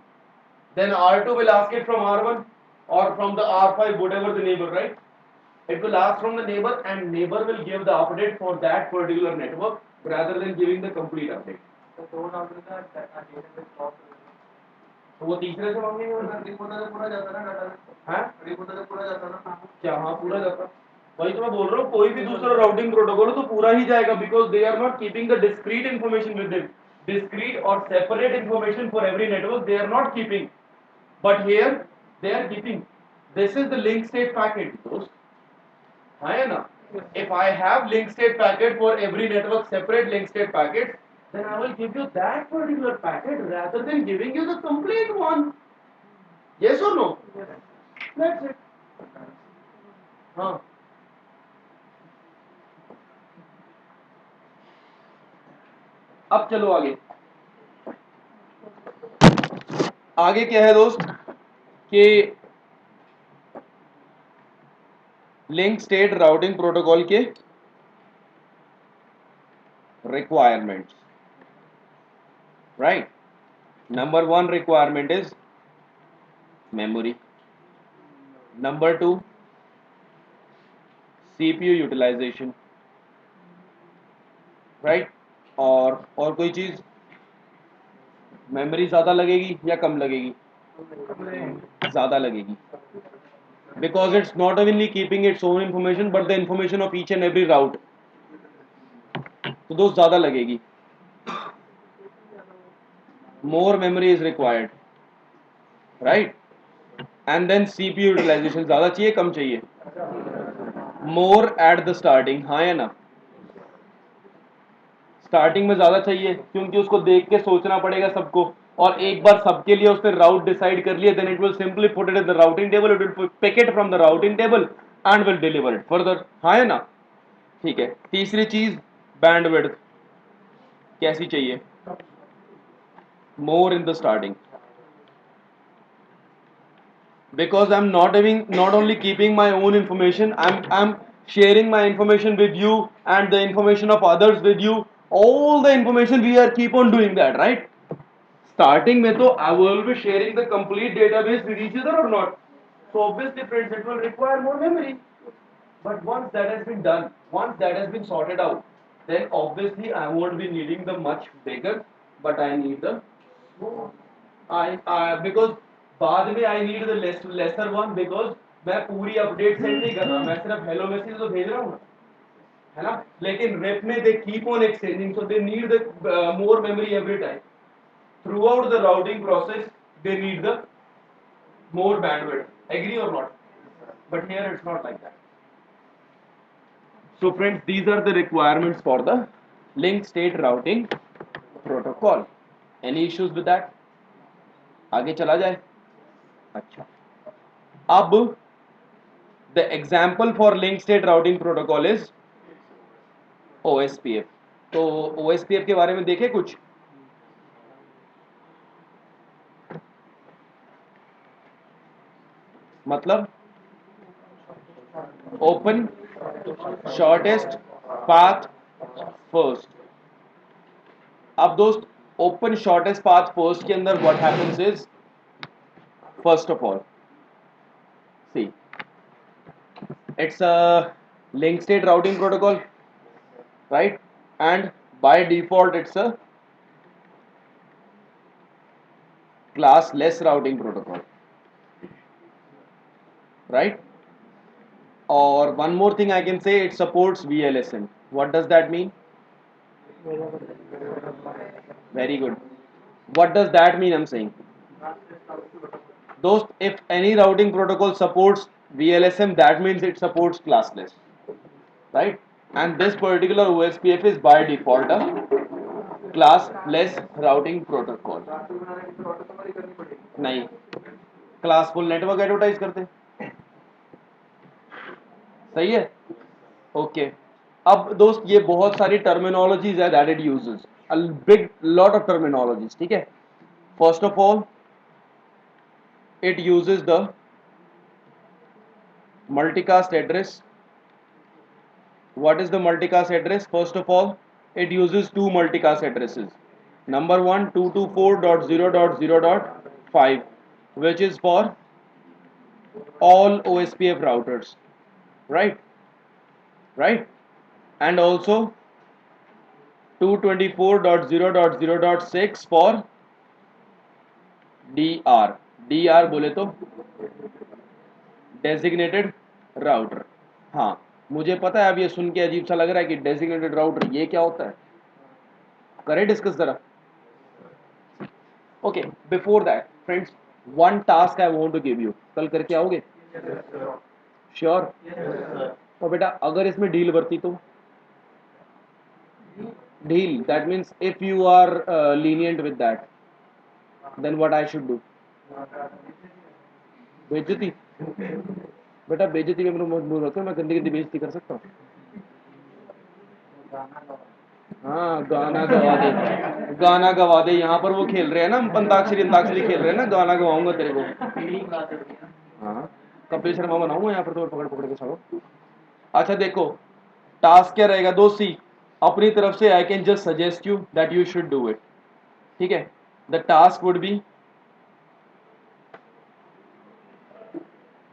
Then R2 will ask it from R1 or from the R5, whatever the neighbor, right? It will ask from the neighbor and neighbor will give the update for that particular network rather than giving the complete update. तो वो तीसरे से मांगेंगे पूरा जाता ना data है क्या हाँ पूरा जाता वही तो मैं बोल रहा हूँ कोई भी दूसरा राउटिंग प्रोटोकॉल तो पूरा ही जाएगा because they are not keeping the discrete information with them discrete or separate information for every network they are not keeping but here they are keeping this is the link state packet दोस्त हाँ है ना if I have link state packet for every network separate link state packets then I will give you that particular packet rather than giving you the complete one yes or no that's it हाँ अब चलो आगे आगे क्या है दोस्त कि link state routing protocol के requirements, right? Number one requirement is memory. Number two, CPU utilization, right? और कोई चीज मेमोरी ज्यादा लगेगी या कम लगेगी ज्यादा लगेगी because it's not only keeping its own information but the information of each and every route तो दोस्त ज्यादा लगेगी more memory is required right and then CPU utilization ज्यादा चाहिए कम चाहिए more at the starting हाँ या ना स्टार्टिंग में ज्यादा चाहिए क्योंकि उसको देख के सोचना पड़ेगा सबको और एक बार सबके लिए उसने राउट डिसाइड कर लिया then it will simply put it in the routing table it will pick it from the routing table and will deliver it further हाँ है ना ठीक है तीसरी चीज बैंडविड्थ कैसी चाहिए more in the starting because I'm not having not only keeping my own information I'm sharing my information with you and the information of others with you all the information we are keep on doing that right starting में तो I will be sharing the complete database with each other or not so obviously friends it will require more memory but once that has been done once that has been sorted out then obviously I won't be needing the much bigger but I need the I because बाद में I need the lesser one because मैं पूरी update send नहीं कर रहा मैं सिर्फ hello message तो भेज रहा हूँ है ना लेकिन रेप में they keep on exchanging so they need the more memory every time throughout the routing process they need the more bandwidth agree or not but here it's not like that so friends these are the requirements for the link state routing protocol any issues with that आगे चला जाए अच्छा अब the example for link state routing protocol is OSPF तो OSPF के बारे में देखें कुछ मतलब ओपन शॉर्टेस्ट path first. अब दोस्त ओपन शॉर्टेस्ट पाथ फर्स्ट के अंदर what happens is, first of all see it's a link state routing protocol, right, and by default it's a classless routing protocol, right? Or one more thing I can say, it supports VLSM. What does that mean? Very good. What does that mean? I'm saying, dost, if any routing protocol supports VLSM, that means it supports classless, right? And this particular OSPF is by default a classless routing protocol. नहीं, classful network advertise करते हैं, सही है, okay. अब दोस्त ये बहुत सारी टर्मिनोलॉजीज है that it uses, a big lot of terminologies, ठीक है। First of all it uses the multicast address. What is the multicast address? First of all, it uses two multicast addresses. Number one, 224.0.0.5, which is for all OSPF routers, right? Right? And also 224.0.0.6 for DR. DR बोले तो designated router. हाँ, मुझे पता है अब ये सुन के अजीब सा लग रहा है कि डेजिग्नेटेड राउटर ये क्या होता है, करें डिस्कस जरा। Okay, before that friends, one task I want to give you, कल करके आओगे? श्योर? तो बेटा अगर इसमें डील बढ़ती तो, deal that means if you are lenient with that, then what I should do? बेइज्जती? बेटा बेइज्जती में मेरे मजबूर रखो, मैं गंदी गंदी बेइज्जती कर सकता हूँ। हाँ गाना गवा दे, गाना गवा दे। यहाँ पर वो खेल रहे हैं ना, अंताक्षरी अंताक्षरी खेल रहे हैं ना, गाना गवाऊंगा तेरे को। हाँ, कपिल शर्मा बनाऊंगा यहाँ पर तो, पकड़ पकड़ के सालो। अच्छा देखो, टास्क क्या रहेगा दोस्त, सी अपनी तरफ से I can just suggest you that you should do it, ठीक है। The task would be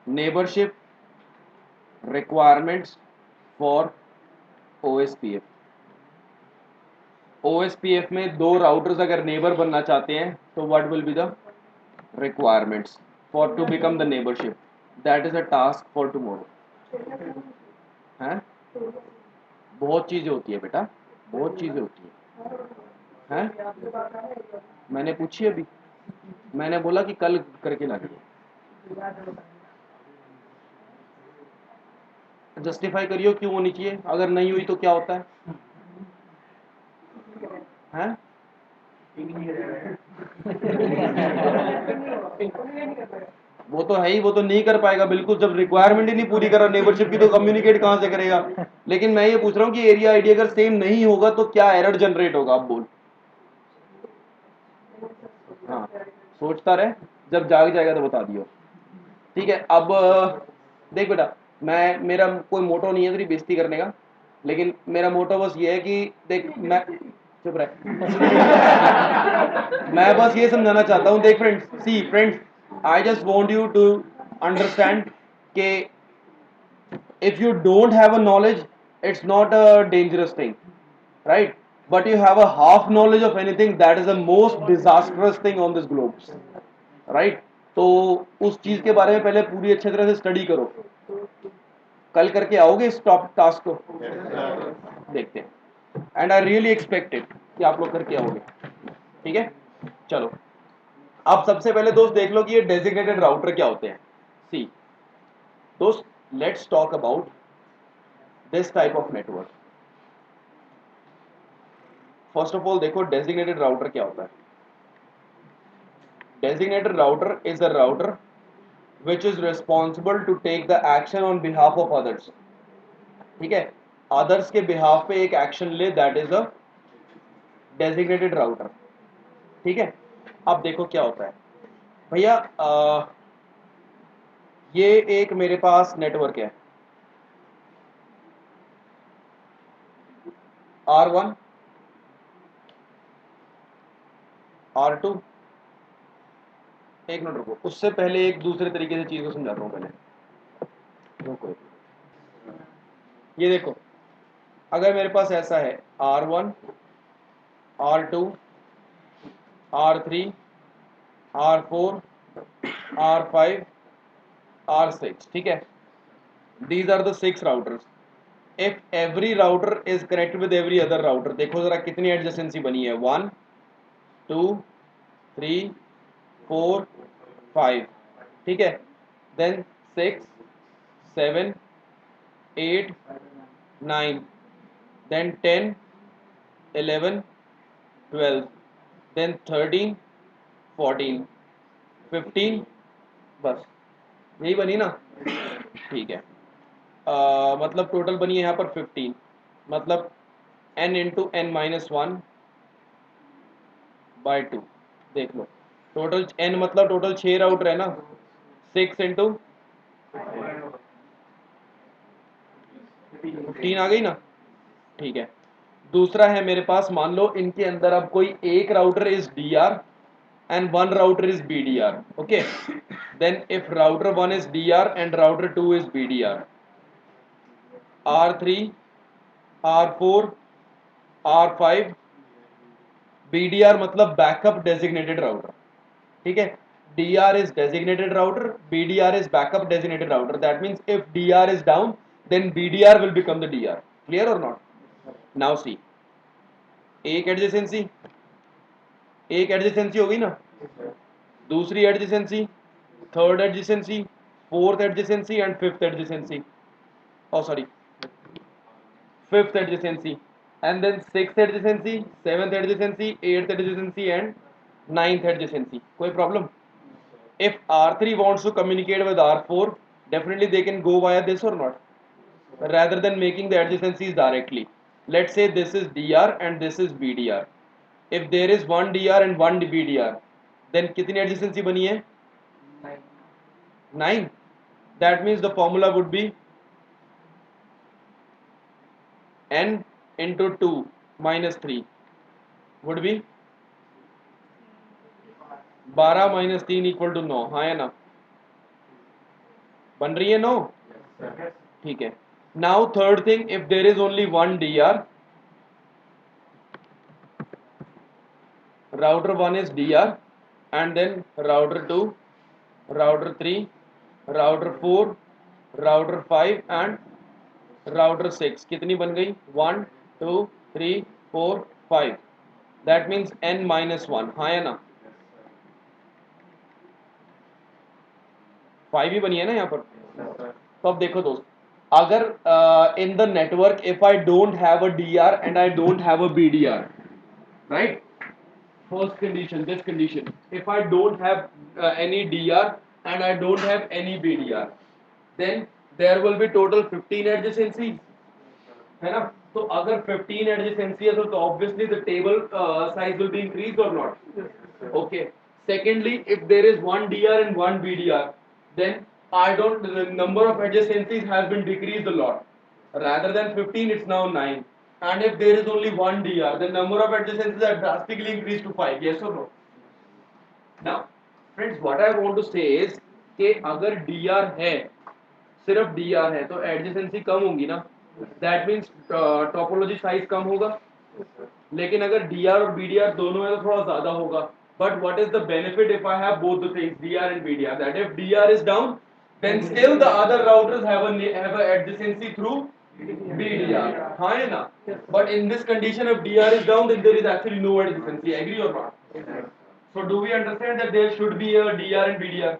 neighbourship requirements for OSPF। OSPF में दो राउटर्स अगर नेबर बनना चाहते हैं तो what will be the requirements for to become the neighborship, that is a task for tomorrow. हैं, बहुत चीजें होती है बेटा, बहुत चीजें होती है, हैं? मैंने पूछी अभी, मैंने बोला कि कल करके ला दिए। जस्टिफाई करियो क्यों होनी चाहिए, अगर नहीं हुई तो क्या होता है, हैं? वो तो है ही, वो तो नहीं कर पाएगा बिल्कुल, जब रिक्वायरमेंट ही नहीं पूरी करा नेबरशिप की तो कम्युनिकेट कहां से करेगा। लेकिन मैं ये पूछ रहा हूँ कि एरिया आईडी अगर सेम नहीं होगा तो क्या एरर जनरेट होगा, आप बोल। हाँ, सोचता रहे, जब जाग जाएगा तो बता दियो, ठीक है। अब देख बेटा, मैं, मेरा कोई मोटो नहीं है तेरी बेइज्जती करने का, लेकिन मेरा मोटो बस ये है कि देख, मैं चुप रहे मैं बस ये समझाना चाहता हूँ, देख friends, see friends, I just want you to understand कि if you don't have a knowledge, it's not a dangerous thing, right? But you have a half knowledge of anything, that is the most disastrous thing on this globe, right? तो उस चीज के बारे में पहले पूरी अच्छी तरह से स्टडी करो, कल करके आओगे इस टॉप टास्क को? देखते हैं, एंड आई रियली एक्सपेक्टेड कि आप लोग करके आओगे, ठीक है। चलो, अब सबसे पहले दोस्त देख लो कि ये डेजिग्नेटेड राउटर क्या होते हैं। सी दोस्त, let's talk about this type of network. First of all देखो डेजिग्नेटेड राउटर क्या होता है। Designated router is a router which is responsible to take the action on behalf of others, ठीक है, others के behalf पे एक action ले, that is a designated router, ठीक है। अब देखो क्या होता है भैया, ये एक मेरे पास नेटवर्क है, R1, R2, एक मिनट रुको, उससे पहले एक दूसरे तरीके से चीज को समझाता हूँ पहले, रुको। ये देखो, अगर मेरे पास ऐसा है R1, R2, R3, R4, R5, R6, ठीक है, these are the 6 routers. If every router is connected with every other router, देखो जरा कितनी adjacency बनी है, 1, 2, 3, 4, 5, ठीक है, then 6, 7, 8, 9, then 10, 11, 12, then 13, 14, 15, बस यही बनी ना, ठीक है। मतलब टोटल बनी है यहाँ पर 15, मतलब n into n minus one by two, देख लो टोटल n मतलब टोटल 6 राउटर है ना, 6 इंटू 15 आ गई ना, ठीक है। दूसरा है मेरे पास, मान लो इनके अंदर अब कोई एक router is DR and one router is BDR, okay, then if router 1 is DR and router 2 is BDR, R3, R4, R5, BDR मतलब बैकअप डेजिग्नेटेड राउटर, ठीक है, DR is designated router, BDR is backup designated router, that means if DR is down then BDR will become the DR, clear or not? Now see, एक adjacency, एक adjacency हो गई ना, दूसरी adjacency, third adjacency, fourth adjacency and fifth adjacency, oh sorry, fifth adjacency, and then sixth adjacency, seventh adjacency, eighth adjacency and ninth adjacency. कोई problem? If R3 wants to communicate with R4, definitely they can go via this or not, rather than making the adjacencies directly. Let's say this is DR and this is BDR. If there is one DR and one BDR, then कितनी adjacency बनी है? 9. That means the formula would be n into 2 minus 3 would be 12 minus 3 equal to 9, हाँ या ना, बन रही है 9, ठीक है। Now third thing, if there is only one DR, router 1 is DR and then router 2, router 3, router 4, router 5 and router 6, कितनी बन गई, 1, 2, 3, 4, 5, that means n minus 1, हाँ या ना, 5 ही बनी है ना यहाँ पर। तो अब देखो दोस्त, अगर इन the network if I don't have a DR and I don't have a BDR, right, first condition, this condition, if I don't have any DR and I don't have any BDR, then there will be total 15 adjacencies, है ना। तो अगर 15 adjacency है तो obviously the table size will be increased or not, okay. Secondly, if there is one DR and one BDR, then I don't, the number of adjacencies has been decreased a lot, rather than 15 it's now 9, and if there is only one DR, the number of adjacencies are drastically increased to 5, yes or no? Now friends, what I want to say is कि अगर DR है, सिर्फ DR है तो adjacency कम होगी ना, that means topology size कम होगा, लेकिन अगर DR और BDR दोनों है तो थोड़ा ज्यादा होगा, but what is the benefit if I have both the things DR and BDR, that if DR is down then still the other routers have a adjacency through BDR, हाँ है ना, but in this condition if DR is down then there is actually no adjacency, agree or not? So do we understand that there should be a DR and BDR?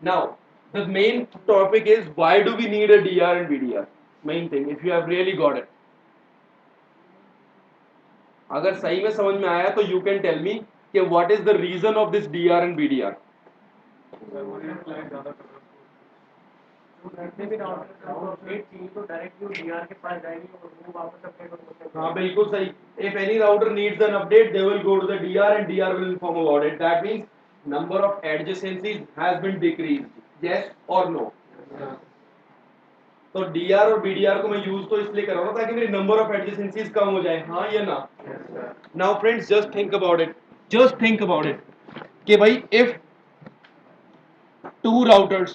Now, the main topic is why do we need a DR and BDR? Main thing, if you have really got it. अगर सही में समझ में आया तो you can tell me कि what is the reason of this DR and BDR? हाँ बिल्कुल सही. If any router needs an update, they will go to the DR and DR will inform about it. That means number of adjacencies has been decreased. Yes or no? तो D R और BDR को मैं use तो इसलिए कर रहा हूँ ताकि मेरी नंबर ऑफ एडजेसेंसीज कम हो जाए, हाँ या ना? Now friends just think about it, just think about it कि भाई if two routers,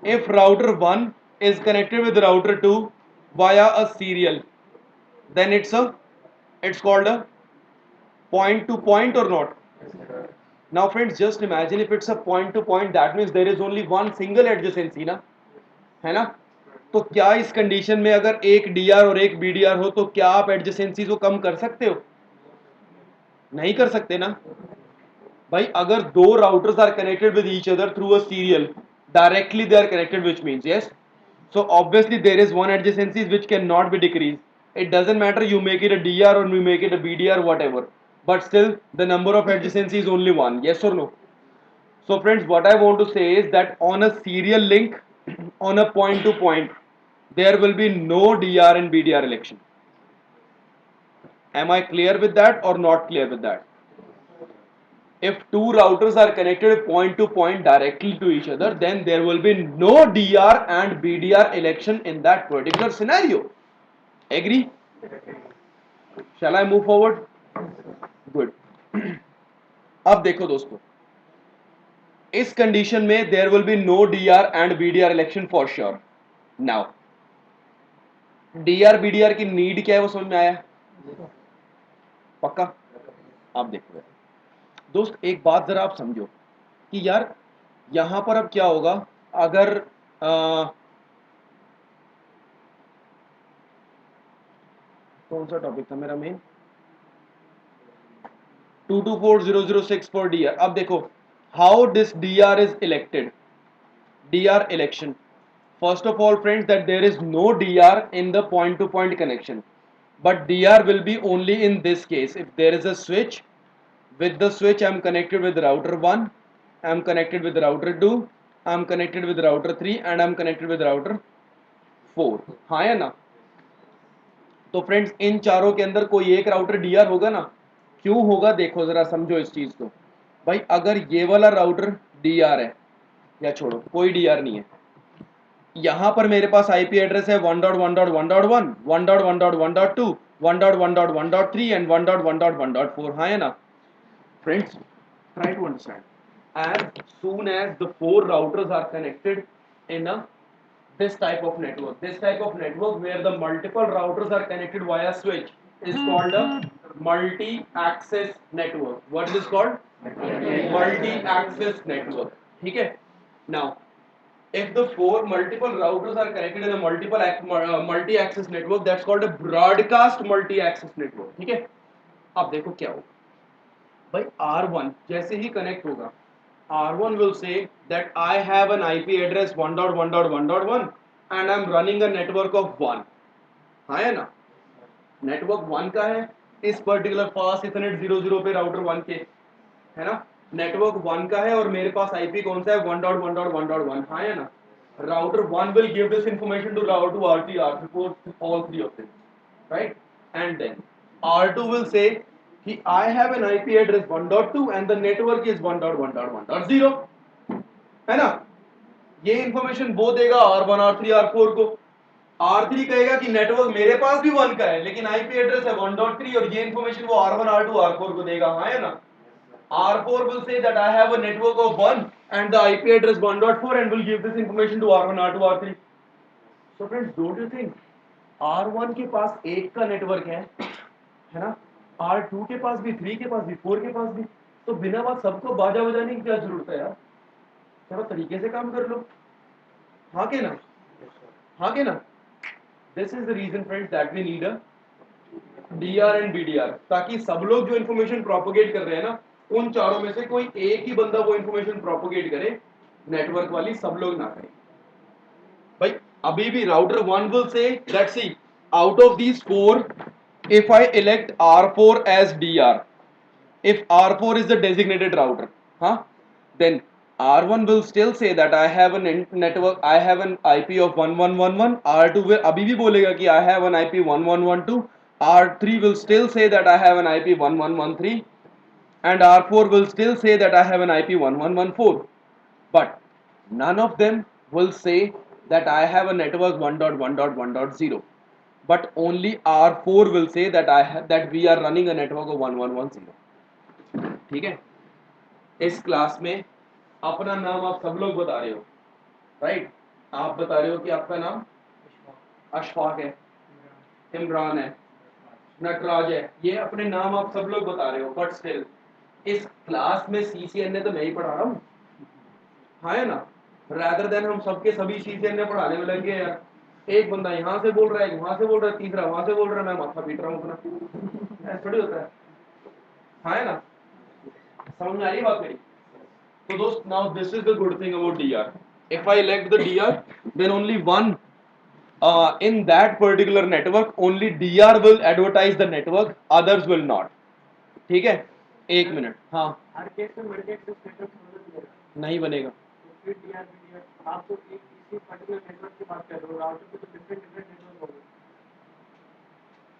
if router 1 is connected with router 2 via a serial, then it's called a point to point or not? Now friends just imagine if it's a point to point, that means there is only one single adjacency ना, है ना? तो क्या इस condition में अगर एक D R और एक बीडीआर हो तो क्या आप एडजेसेंसी को कम कर सकते हो? नहीं कर सकते ना भाई. अगर दो routers are connected with each other through a serial, directly they are connected, which means yes, so obviously there is one adjacencies which cannot be decreased. It doesn't matter you make it a dr or you make it a bdr, whatever, but still the number of adjacency is only one, yes or no? So friends what I want to say is that on a serial link on a point to point there will be no dr and bdr election. Am I clear with that or not clear with that? If two routers are connected point to point directly to each other, then there will be no dr and bdr election in that particular scenario. Agree? Shall I move forward? Good. अब देखो दोस्तों, इस condition में there will be no dr and bdr election for sure. Now dr bdr की need क्या है वो समझ में आया? पक्का? आप देखो दोस्त, एक बात जरा आप समझो कि यार यहां पर अब क्या होगा अगर कौन सा टॉपिक था मेरा मेन? 224006 for dr. अब देखो how this dr is elected. dr election, first of all friends, that there is no dr in the point to point connection, but dr will be only in this case if there is a switch. With the switch I am connected with router 1, I am connected with router 2, I am connected with router 3 and I am connected with router 4. हाँ या ना? तो friends इन चारों के अंदर कोई एक router D R होगा ना? क्यों होगा देखो जरा समझो इस चीज को. भाई अगर ये वाला राउटर डीआर है, या छोड़ो कोई डीआर नहीं है, यहां पर मेरे पास आईपी एड्रेस है 1.1.1.1, 1.1.1.2, 1.1.1.3 एंड 1.1.1.4. हाँ है ना? Friends try to understand, as soon as the four routers are connected in a this type of network, this type of network where the multiple routers are connected via switch is called a multi-access network. What is this called? Multi-access network. ठीक है? Now if the four multiple routers are connected in a multi-access network, that's called a broadcast multi-access network. ठीक है? अब देखो क्या होगा भाई. R1 जैसे ही कनेक्ट होगा, R1 will say that I have an IP address 1.1.1.1 and I'm running a network of 1. हाँ है ना? नेटवर्क 1 का है, इस पर्टिकुलर फास्ट इथरनेट 00 पे राउटर 1 के, है ना? नेटवर्क 1 का है और मेरे पास आईपी कौन सा है 1.1.1.1. हाँ है ना? Router 1 will give this information to router 2, R3, R3 for all three of them, right? And then R2 will say कि I have an IP address 1.2 and the network is 1.1.1.0, है ना? ये इंफॉर्मेशन वो देगा R1, R3, R4 को. R3 कहेगा कि network मेरे पास भी 1 का है लेकिन आईपी एड्रेस है 1.3 और ये इंफॉर्मेशन वो R1, R2, R4 को देगा. हाँ है ना? R4 will say that I have a network of 1 and the IP address 1.4 and will give this information to R1, R2, R3. So friends, don't you think R1 के पास एक का network है ना? R2 के पास भी, 3 के पास भी, 4 के पास भी. तो बिना बात सबको बाजा बजाने की क्या जरूरत है यार? थोड़ा तरीके से काम कर लो. हाँ के ना? हाँ के ना? This is the reason friends that we need a DR and BDR, ताकि सब लोग जो इन्फॉर्मेशन प्रोपोगेट कर रहे हैं ना, उन चारों में से कोई एक ही बंदा वो इन्फॉर्मेशन प्रोपोगेट करे, नेटवर्क वाली सब लोग ना करें. भाई अभी भी router 1 will say, let's see, out of these four, if I elect R4 as DR, if R4 is the designated router, huh, then R1 will still say that I have an network, I have an IP of 1111. R2 will अभी भी बोलेगा कि I have an IP 1112. R3 will still say that I have an IP 1113, and R4 will still say that I have an IP 1114. But none of them will say that I have a network 1.1.1.0, but only R4 will say that that we are running a network of 1110. ठीक है, इस class में अपना नाम आप सब लोग बता रहे हो, राइट? आप बता रहे हो कि आपका नाम अशफाक है, इमरान है, नटराज है, ये अपने नाम आप सब लोग बता रहे हो, बट स्टिल इस क्लास में CCNA तो मैं ही पढ़ा रहा हूँ, हाँ है ना? रादर देन हम सबके सभी CCNA पढ़ाने में लग गए यार, एक बंदा यहाँ से बोल रहा है, वहां से बोल रहा है, तीसरा वहां से बोल रहा है, मैं माथा पीट रहा हूँ अपना, ऐसा थोड़ी होता है, हाँ है ना? समझ में आ रही है बात मेरी? तो दोस्त, now this is the good thing about DR. If I elect the DR, then only one in that particular network, only DR will advertise the network, others will not. ठीक है, एक मिनट, हाँ हर केस में multi network बनेगा नहीं बनेगा, तो फिर डीआर आप तो एक इसी पर्टिकुलर नेटवर्क की बात कर रहे हो, राउटर पे तो डिफरेंट डिफरेंट नेटवर्क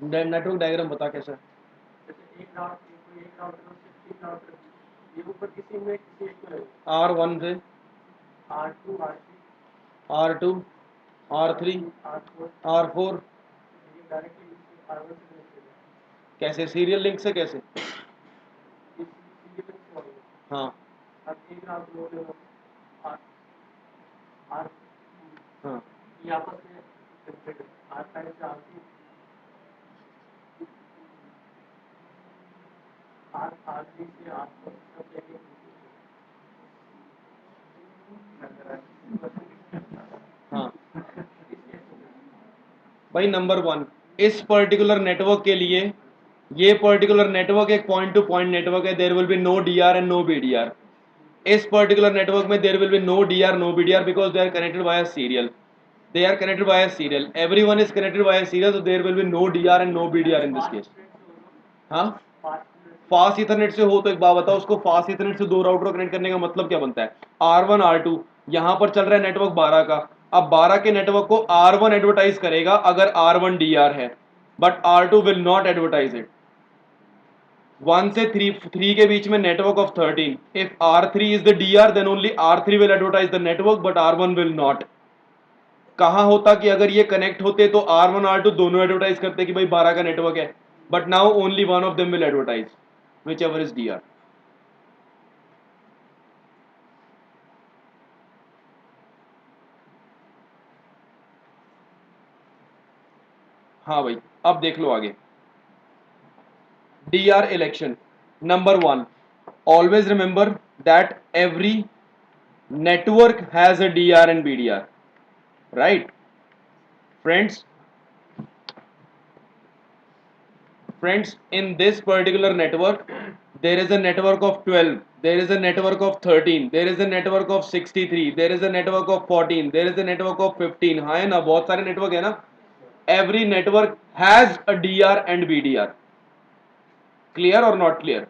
होंगे। नेटवर्क डायग्राम बता कैसा है? जैसे एक राउटर से 3 राउटर, ये ऊपर किसी में किसी एक में R1 से R2 R3 R2 R3 R4 R4 ये डायरेक्टली R1 से कनेक्ट है, कैसे? सीरियल लिंक से कैसे? ये सीरियल से होगा। हाँ अब एक राउटर हो गया आर आर हाँ ये आपस में कनेक्टेड है, R5 से R2 R3 से R4 सब जगह हाँ भाई, नंबर 1, इस पर्टिकुलर नेटवर्क के लिए, ये पर्टिकुलर नेटवर्क एक पॉइंट टू पॉइंट नेटवर्क है, there will be no DR and no BDR. इस पर्टिकुलर नेटवर्क में there will be no DR no BDR because they are connected by serial, they are connected by a serial, everyone is connected by a serial, so there will be no DR and no BDR in this case. हाँ, fast Ethernet से हो तो एक बात बताओ, उसको fast Ethernet से दो राउटर कनेक्ट करने का मतलब क्या बनता है? R1 R2 यहाँ पर चल रहा है नेटवर्क 12 का, अब 12 के नेटवर्क को R1 एडवर्टाइज करेगा अगर R1 DR है, but R2 will not advertise it. 1 से 3 के बीच में network of 13, if R3 is the DR then only R3 will advertise the network but R1 will not. कहाँ होता कि अगर ये कनेक्ट होते तो R1 R2 दोनों एडवर्टाइज करते कि भाई 12 का नेटवर्क है, but now only one of them will advertise which ever is DR. हाँ भाई, अब देख लो आगे. DR election, number 1, always remember that every network has a DR and BDR, right friends? In this particular network there is a network of 12, there is a network of 13, there is a network of 63, there is a network of 14, there is a network of 15, हाँ है ना, बहुत सारे network है ना. every network has a DR and BDR, clear or not clear?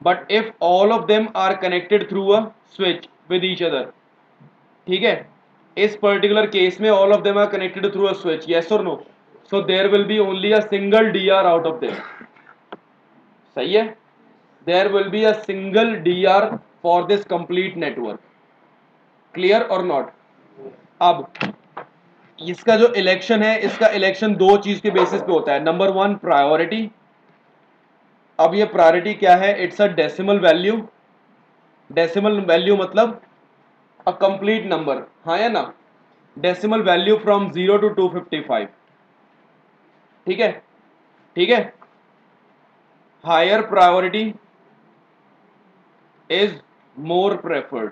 but if all of them are connected through a switch with each other, ठीक है, इस पर्टिकुलर केस में all of them are connected through a switch, yes or no, so there will be only a single DR out of them. सही है, there will be a single DR for this complete network, clear और not? अब इसका जो election है, इसका election दो चीज के बेसिस पे होता है. Number 1 priority. अब ये प्रायोरिटी क्या है? It's a decimal value. Decimal value मतलब अ कंप्लीट नंबर, हाँ या ना? डेसिमल वैल्यू फ्रॉम 0 to 255, ठीक है, ठीक है. Higher priority is more preferred,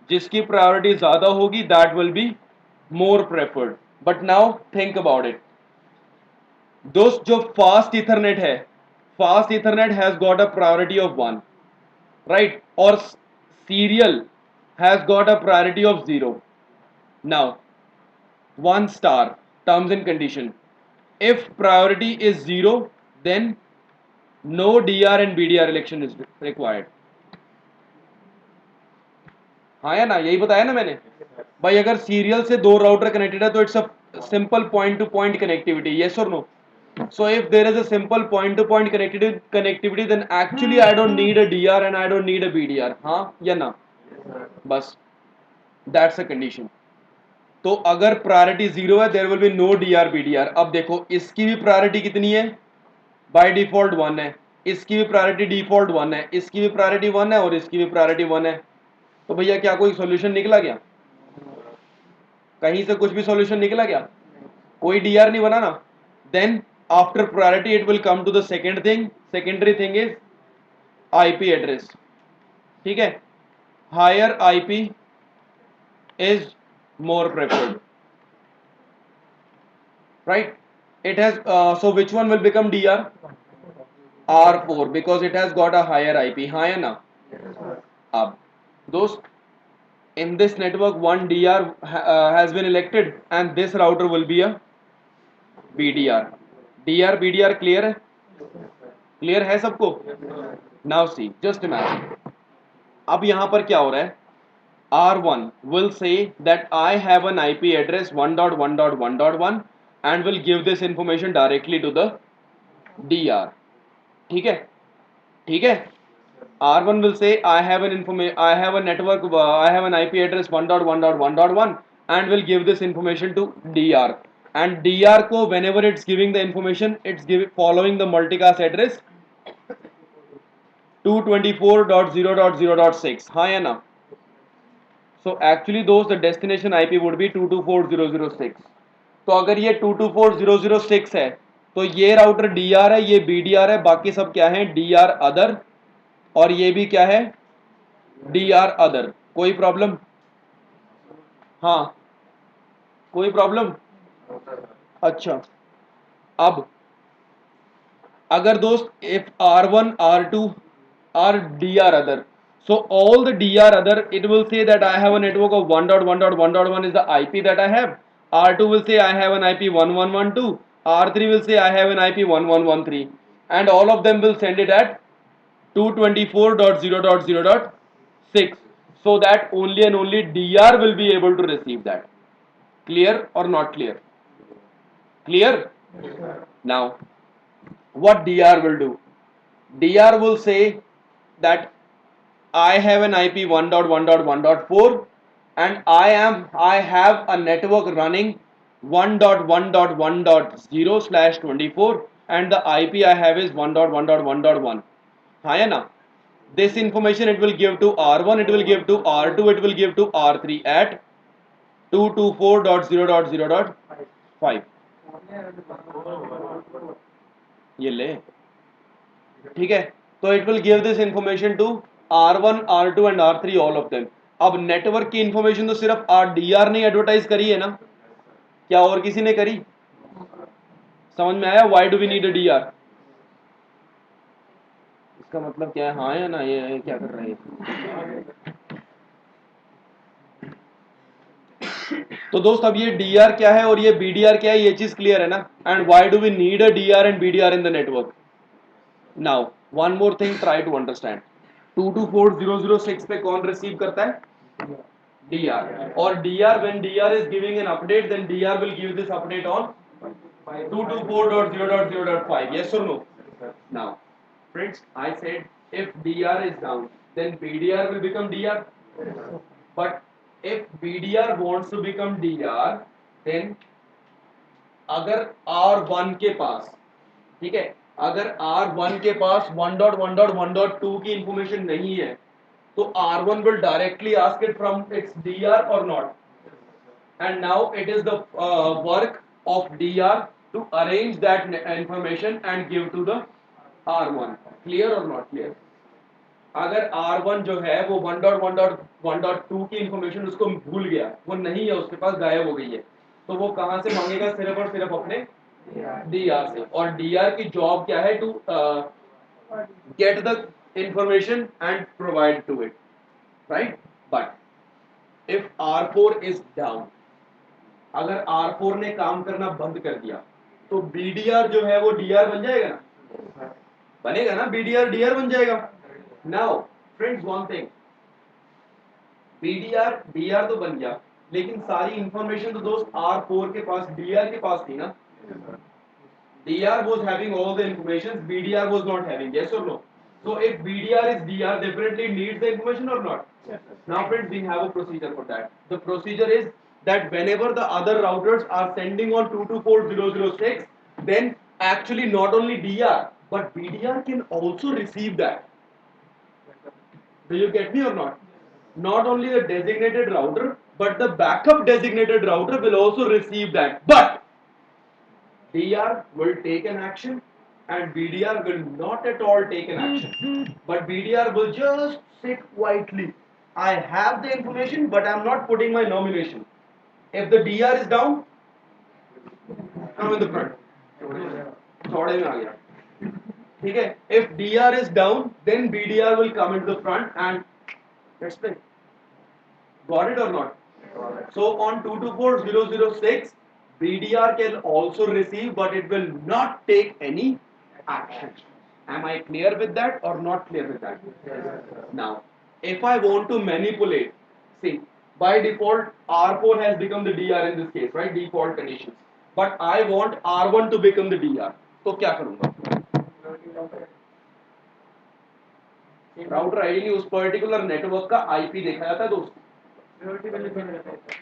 जिसकी प्रायोरिटी ज्यादा होगी that will be more preferred. But now think about it दोस्त, जो फास्ट इथरनेट है, fast ethernet has got a priority of 1, right, और serial has got a priority of 0. Now 1 star, terms and condition, if priority is 0 then no DR and BDR election is required. हाँ या ना, यही बताया ना मैंने भाई. अगर सीरियल से दो राउटर कनेक्टेड है तो it's a simple point to point connectivity, yes or no? so if there is a simple point to point connectivity then actually I don't need a DR and I don't need a BDR, हाँ या ना? बस that's a condition. तो अगर priority 0 है there will be no DR BDR. अब देखो इसकी भी प्रायोरिटी कितनी है, बाय डिफॉल्ट 1 है, इसकी भी प्रायोरिटी डिफॉल्ट 1 है, इसकी भी प्रायोरिटी 1 है और इसकी भी प्रायोरिटी 1 है। तो भैया क्या कोई सॉल्यूशन निकला क्या, कहीं से कुछ भी सॉल्यूशन निकला क्या, कोई डीआर नहीं बना ना। Then after priority it will come to the second thing, secondary thing is IP address. ठीक है, higher IP is more preferred, right? It has so which one will become DR? R4 because it has got a higher IP. हाँ है ना। अब दोस्त, in this network one DR has been elected and this router will be a BDR. DR BDR clear है, clear है सबको। Now see just imagine, अब यहां पर क्या हो रहा है, R1 will say that I have an IP address 1.1.1.1 and will give this information directly to the DR। ठीक है, ठीक है। R1 will say I have a network, I have an IP address 1.1.1.1 and will give this information to DR, and DR को whenever it's giving the information it's giving following the multicast address 224.0.0.6। हाँ या ना। So actually those the destination IP would be 224.0.0.6। तो अगर ये 224.0.0.6 है तो ये राउटर DR है, ये BDR है, बाकी सब क्या है DR अदर, और ये भी क्या है DR अदर। कोई प्रॉब्लम, हाँ कोई प्रॉब्लम। अच्छा, अब अगर दोस्त if R1 R2 are DR other, so all the DR other it will say that I have a network of 1.1.1.1 is the IP that I have, R2 will say I have an IP 1112, R3 will say I have an IP 1113, and all of them will send it at 224.0.0.6, so that only and only DR will be able to receive that। Clear or not clear? Clear? Now what DR will do, DR will say that I have an IP 1.1.1.4 and I have a network running 1.1.1.0/24 and the IP I have is 1.1.1.1। हाँ या ना। This information it will give to R1, it will give to R2, it will give to R3 at 224.0.0.5। ये ले, ठीक है। तो it will give this information to R1 R2 and R3 all of them. अब network की information तो सिर्फ DR ने एडवर्टाइज करी है ना, क्या और किसी ने करी? समझ में आया why do we need a DR? इसका मतलब क्या है, हाँ या ना, ये क्या कर रहा है? तो दोस्त अब ये DR क्या है और ये BDR क्या है, ये चीज क्लियर है ना। And why do we need a DR and BDR in the network? Now one more thing try to understand, 224.0.0.6 पे कौन रिसीव करता है? DR। और DR when DR is giving an update then DR will give this update on 224.0.0.5। yes or no? Now friends, I said if DR is down then BDR will become DR, but if BDR wants to become DR then अगर R1 के पास, ठीक है, अगर R1 के पास 1.1.1.2 की information नहीं है तो R1 will directly ask it from its DR or not, and now it is the work of DR to arrange that information and give to the R1। clear or not clear? अगर R1 जो है वो 1.1.1.2 की information उसको भूल गया, वो नहीं है उसके पास, गायब हो गई है, तो वो कहां से मांगेगा? सिर्फ और सिर्फ अपने DR से। और DR की जॉब क्या है? To get the information and provide to it, right? But if R4 is down, अगर R4 ने काम करना बंद कर दिया तो BDR जो है वो DR बन जाएगा ना, बनेगा ना, BDR DR बन जाएगा। Now friends one thing, BDR DR तो बन गया लेकिन सारी इंफॉर्मेशन तो दोस्त R4 के पास DR के पास थी ना। DR was having all the information, BDR was not having, yes or no? So if BDR is DR, definitely needs the information or not? Now friends, we have a procedure for that. The procedure is that whenever the other routers are sending on 224.0.0.6, then actually not only DR but BDR can also receive that. Do you get me or not? Not only the designated router, but the backup designated router will also receive that. But DR will take an action and BDR will not at all take an action. But BDR will just sit quietly. I have the information, but I'm not putting my nomination. If the DR is down, I'm in the front. थोड़े में आ गया. ठीक है? If DR is down, then BDR will come into the front and let's play. Got it or not? So on 224.0.0.6, BDR can also receive, but it will not take any action. Am I clear with that or not clear with that? Now, if I want to manipulate, see, by default, R4 has become the DR in this case, right? Default conditions. But I want R1 to become the DR. तो क्या करूँगा? Router ID उस particular network का IP देखा जाता है दोस्तों.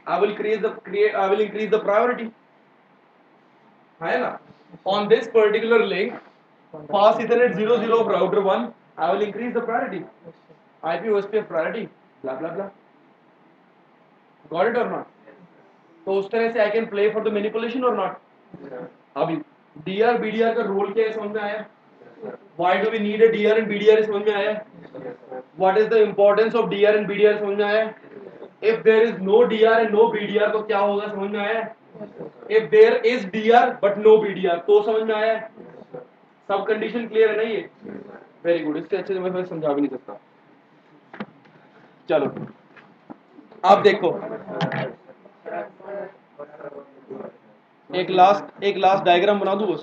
I will increase the priority. है ना? On this particular link, pass Ethernet 00 of router 1, I will increase the priority. IP OSPF priority, blah blah blah. Got it or not? तो उस तरह से I can play for the manipulation or not? अभी DR BDR का role क्या है समझ में आया? Why do we need a DR and BDR समझ में आया? What is the importance of DR and BDR समझ में आया? If there is no DR and no BDR तो क्या होगा समझ में आया? If there is DR but no BDR तो समझ में आया? सब कंडीशन क्लियर है ना ये? Very good. इससे अच्छे से मैं समझा भी नहीं सकता. चलो आप देखो एक लास्ट डायग्राम बना दूं बस.